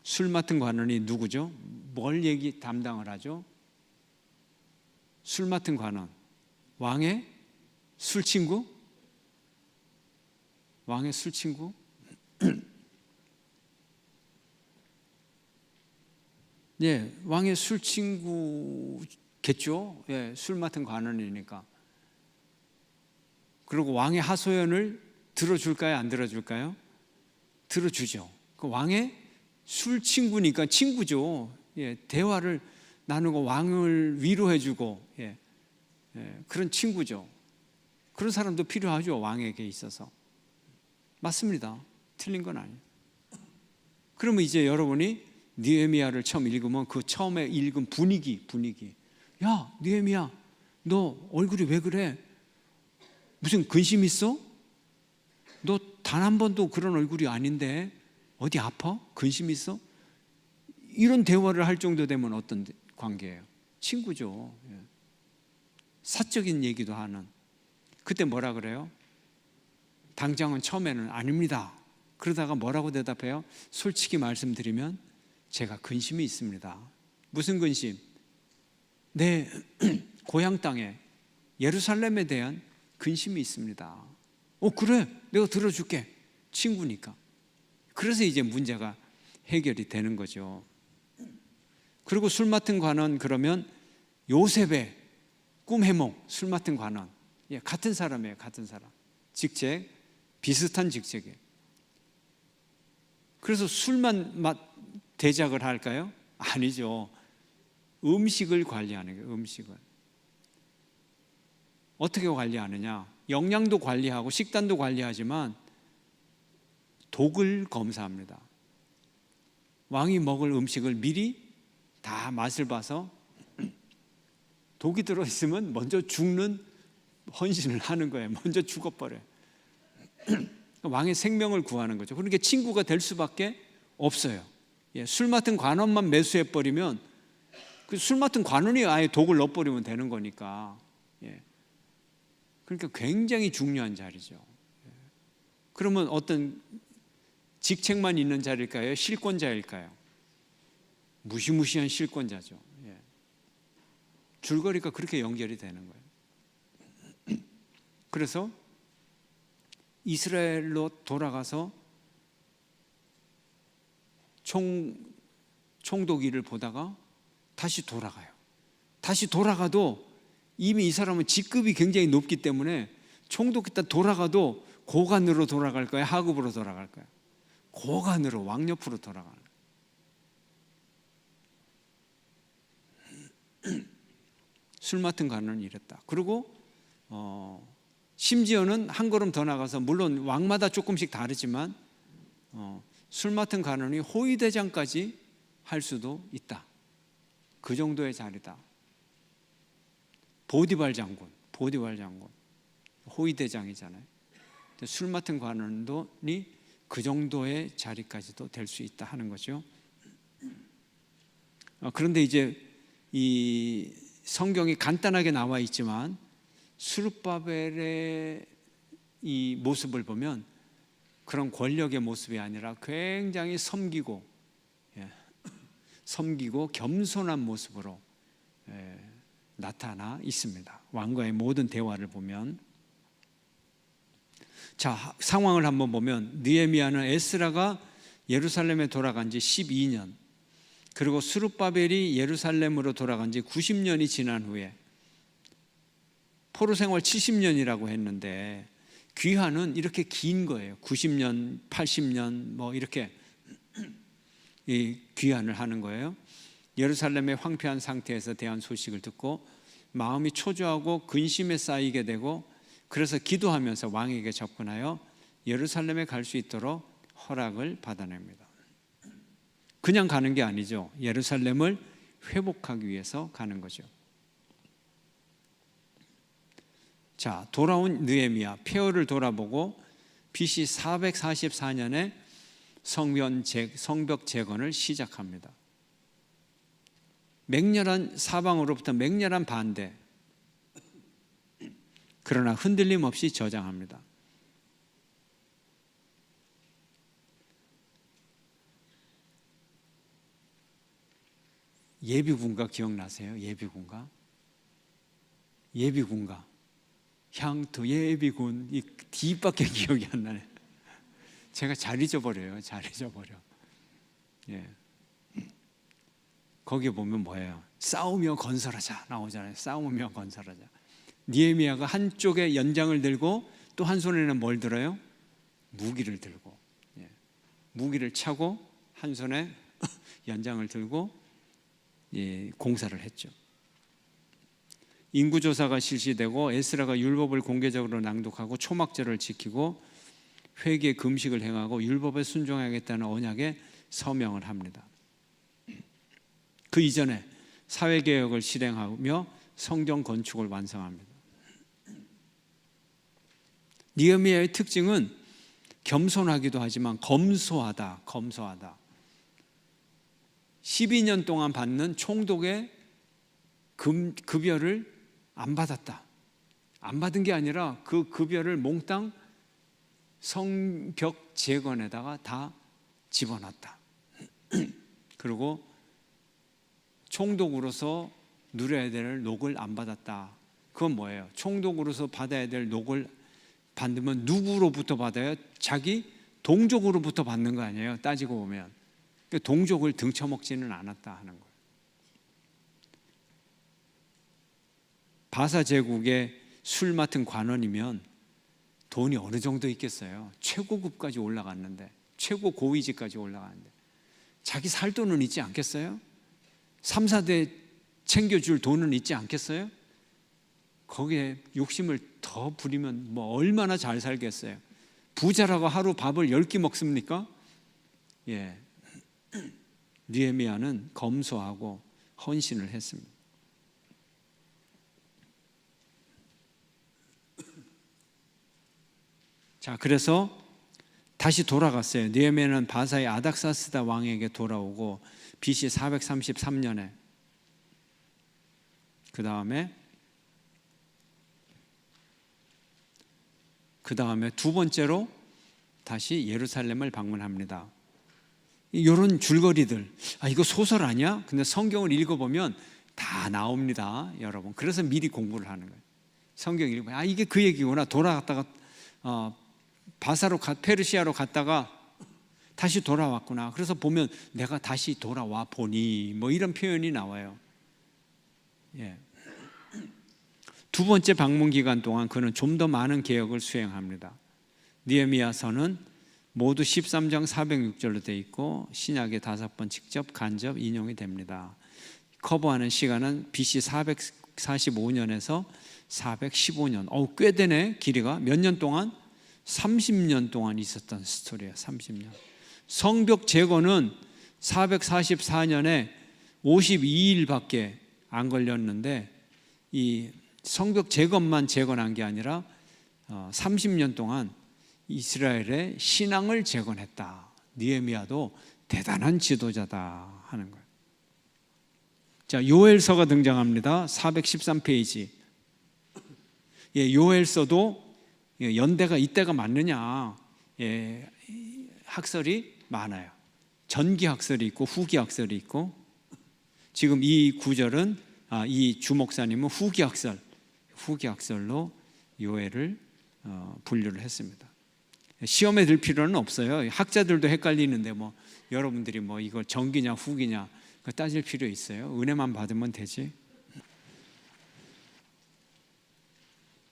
술 맡은 관원이 누구죠? 뭘 담당을 하죠? 술 맡은 관원. 왕의 술 친구? 왕의 술 친구? 예, 왕의 술 친구겠죠. 예, 술 맡은 관원이니까. 그리고 왕의 하소연을 들어줄까요? 안 들어줄까요? 들어주죠. 그 왕의 술 친구니까 친구죠. 예, 대화를 나누고 왕을 위로해주고 그런 친구죠. 그런 사람도 필요하죠. 왕에게 있어서. 맞습니다. 틀린 건 아니에요. 그러면 이제 여러분이 느헤미야를 처음 읽으면 그 처음에 읽은 분위기, 야 느헤미야, 너 얼굴이 왜 그래? 무슨 근심 있어? 너 단 한 번도 그런 얼굴이 아닌데 어디 아파? 근심 있어? 이런 대화를 할 정도 되면 어떤 관계예요? 친구죠. 사적인 얘기도 하는. 그때 뭐라 그래요? 당장은 처음에는 아닙니다. 그러다가 뭐라고 대답해요? 솔직히 말씀드리면 제가 근심이 있습니다. 무슨 근심? 내 고향 땅에 예루살렘에 대한 근심이 있습니다. 그래, 내가 들어줄게. 친구니까. 그래서 이제 문제가 해결이 되는 거죠. 그리고 술 맡은 관원, 그러면 요셉의 꿈 해몽, 술 맡은 관원, 같은 사람이에요. 같은 사람. 직책, 비슷한 직책이에요. 그래서 술만 대작을 할까요? 아니죠. 음식을 관리하는 거예요. 음식을 어떻게 관리하느냐? 영양도 관리하고 식단도 관리하지만 독을 검사합니다. 왕이 먹을 음식을 미리 다 맛을 봐서 독이 들어있으면 먼저 죽는 헌신을 하는 거예요. 먼저 죽어버려요. 왕의 생명을 구하는 거죠. 그러니까 친구가 될 수밖에 없어요. 술 맡은 관원만 매수해버리면 그 술 맡은 관원이 아예 독을 넣어버리면 되는 거니까. 그러니까 굉장히 중요한 자리죠. 그러면 어떤 직책만 있는 자리일까요? 실권자일까요? 무시무시한 실권자죠. 줄거리가 그렇게 연결이 되는 거예요. 그래서 이스라엘로 돌아가서 총독일을 보다가 다시 돌아가요. 다시 돌아가도 이미 이 사람은 직급이 굉장히 높기 때문에 총독 때 돌아가도 고관으로 돌아갈 거야, 하급으로 돌아갈 거야? 고관으로, 왕 옆으로 돌아가는 거야. 술 맡은 관원은 이랬다. 그리고 심지어는 한 걸음 더 나가서, 물론 왕마다 조금씩 다르지만 술 맡은 관원이 호위대장까지 할 수도 있다. 그 정도의 자리다. 보디발 장군 호위대장이잖아요. 술 맡은 관원이 그 정도의 자리까지도 될 수 있다 하는 거죠. 그런데 이제 이 성경이 간단하게 나와 있지만 스룹바벨의 이 모습을 보면 그런 권력의 모습이 아니라 굉장히 섬기고 겸손한 모습으로 나타나 있습니다. 왕과의 모든 대화를 보면. 자, 상황을 한번 보면 느헤미야는 에스라가 예루살렘에 돌아간 지 12년, 그리고 스룹바벨이 예루살렘으로 돌아간 지 90년이 지난 후에, 포로 생활 70년이라고 했는데 귀환은 이렇게 긴 거예요. 90년, 80년 뭐 이렇게 귀환을 하는 거예요. 예루살렘의 황폐한 상태에서 대한 소식을 듣고 마음이 초조하고 근심에 쌓이게 되고, 그래서 기도하면서 왕에게 접근하여 예루살렘에 갈 수 있도록 허락을 받아냅니다. 그냥 가는 게 아니죠. 예루살렘을 회복하기 위해서 가는 거죠. 자, 돌아온 느헤미야, 폐허를 돌아보고 BC 444년에 성벽 재건을 시작합니다. 맹렬한 사방으로부터 맹렬한 반대, 그러나 흔들림 없이 저장합니다. 예비군가 기억나세요? 예비군가 향토 예비군, 이 뒤밖에 기억이 안 나네. 제가 잘 잊어버려요. 거기에 보면 뭐예요? 싸우며 건설하자 나오잖아요. 싸우며 건설하자. 느헤미야가 한쪽에 연장을 들고 또 한 손에는 뭘 들어요? 무기를 들고, 무기를 차고 한 손에 연장을 들고 공사를 했죠. 인구조사가 실시되고 에스라가 율법을 공개적으로 낭독하고 초막절을 지키고 회개 금식을 행하고 율법에 순종하겠다는 언약에 서명을 합니다. 그 이전에 사회개혁을 실행하며 성경 건축을 완성합니다. 느헤미야의 특징은 겸손하기도 하지만 검소하다. 12년 동안 받는 총독의 급여를 안 받았다. 안 받은 게 아니라 그 급여를 몽땅 성벽 재건에다가 다 집어넣었다. 그리고 총독으로서 누려야 될 녹을 안 받았다. 그건 뭐예요? 총독으로서 받아야 될 녹을 받으면 누구로부터 받아요? 자기 동족으로부터 받는 거 아니에요? 따지고 보면 동족을 등쳐먹지는 않았다 하는 거예요. 바사 제국의 술 맡은 관원이면 돈이 어느 정도 있겠어요? 최고급까지 올라갔는데, 최고 고위직까지 올라갔는데 자기 살 돈은 있지 않겠어요? 3, 4대 챙겨줄 돈은 있지 않겠어요? 거기에 욕심을 더 부리면 뭐 얼마나 잘 살겠어요? 부자라고 하루 밥을 10끼 먹습니까? 예. 느헤미야는 검소하고 헌신을 했습니다. 자, 그래서 다시 돌아갔어요. 느헤미야는 바사의 아닥사스다 왕에게 돌아오고 BC 433년에 그 다음에 두 번째로 다시 예루살렘을 방문합니다. 이런 줄거리들, 이거 소설 아니야? 근데 성경을 읽어보면 다 나옵니다, 여러분. 그래서 미리 공부를 하는 거예요. 성경 읽으면 이게 그 얘기구나. 돌아갔다가 페르시아로 갔다가 다시 돌아왔구나. 그래서 보면 내가 다시 돌아와 보니 뭐 이런 표현이 나와요. 예. 두 번째 방문 기간 동안 그는 좀 더 많은 개혁을 수행합니다. 느헤미야서는 모두 13장 406절로 되어 있고 신약의 5번 직접 간접 인용이 됩니다. 커버하는 시간은 BC 445년에서 415년. 꽤 되네. 길이가 몇 년 동안? 30년 동안 있었던 스토리예요. 30년. 성벽 재건은 444년에 52일밖에 안 걸렸는데 이 성벽 재건만 재건한 게 아니라 30년 동안 이스라엘의 신앙을 재건했다. 느헤미야도 대단한 지도자다 하는 거예요. 자, 요엘서가 등장합니다. 413페이지. 예, 요엘서도 연대가 이때가 맞느냐? 예, 학설이 많아요. 전기 학설이 있고 후기 학설이 있고, 지금 이 구절은 이 주목사님은 후기 학설로 요엘을 분류를 했습니다. 시험에 들 필요는 없어요. 학자들도 헷갈리는데 뭐 여러분들이 뭐 이걸 전기냐 후기냐 따질 필요 있어요? 은혜만 받으면 되지.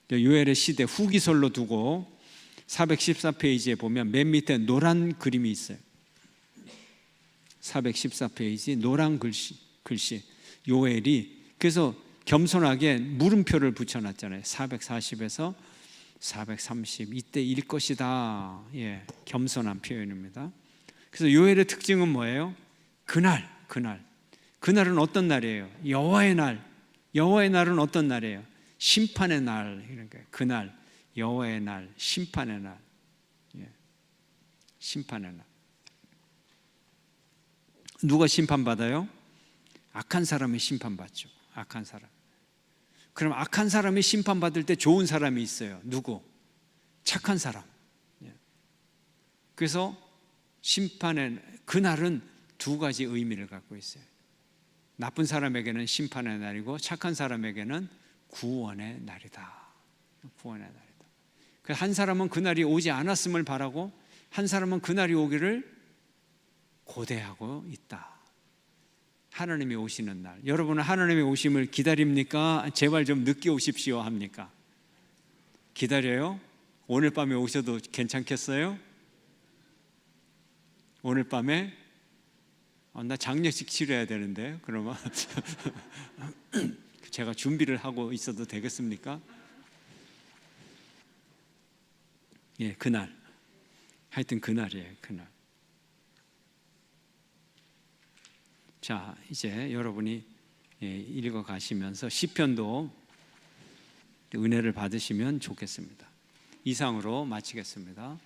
요엘의 시대 후기설로 두고 414페이지에 보면 맨 밑에 노란 그림이 있어요. 414페이지 노란 글씨 요엘이 그래서 겸손하게 물음표를 붙여놨잖아요. 440에서 430 이때일 것이다. 예, 겸손한 표현입니다. 그래서 요엘의 특징은 뭐예요? 그날은 어떤 날이에요? 여호와의 날은 어떤 날이에요? 심판의 날. 그러니까 그날 여호와의 날, 심판의 날. 예, 심판의 날. 누가 심판받아요? 악한 사람이 심판받죠. 악한 사람. 그럼 악한 사람이 심판받을 때 좋은 사람이 있어요. 누구? 착한 사람. 그래서 심판의 그날은 두 가지 의미를 갖고 있어요. 나쁜 사람에게는 심판의 날이고 착한 사람에게는 구원의 날이다. 구원의 날이다. 한 사람은 그날이 오지 않았음을 바라고 한 사람은 그날이 오기를 고대하고 있다. 하나님이 오시는 날. 여러분은 하나님의 오심을 기다립니까? 제발 좀 늦게 오십시오 합니까? 기다려요? 오늘 밤에 오셔도 괜찮겠어요? 오늘 밤에? 나 장례식 치러야 되는데 그러면 제가 준비를 하고 있어도 되겠습니까? 예, 그날. 하여튼 그날이에요. 그날. 자, 이제 여러분이 읽어 가시면서 시편도 은혜를 받으시면 좋겠습니다. 이상으로 마치겠습니다.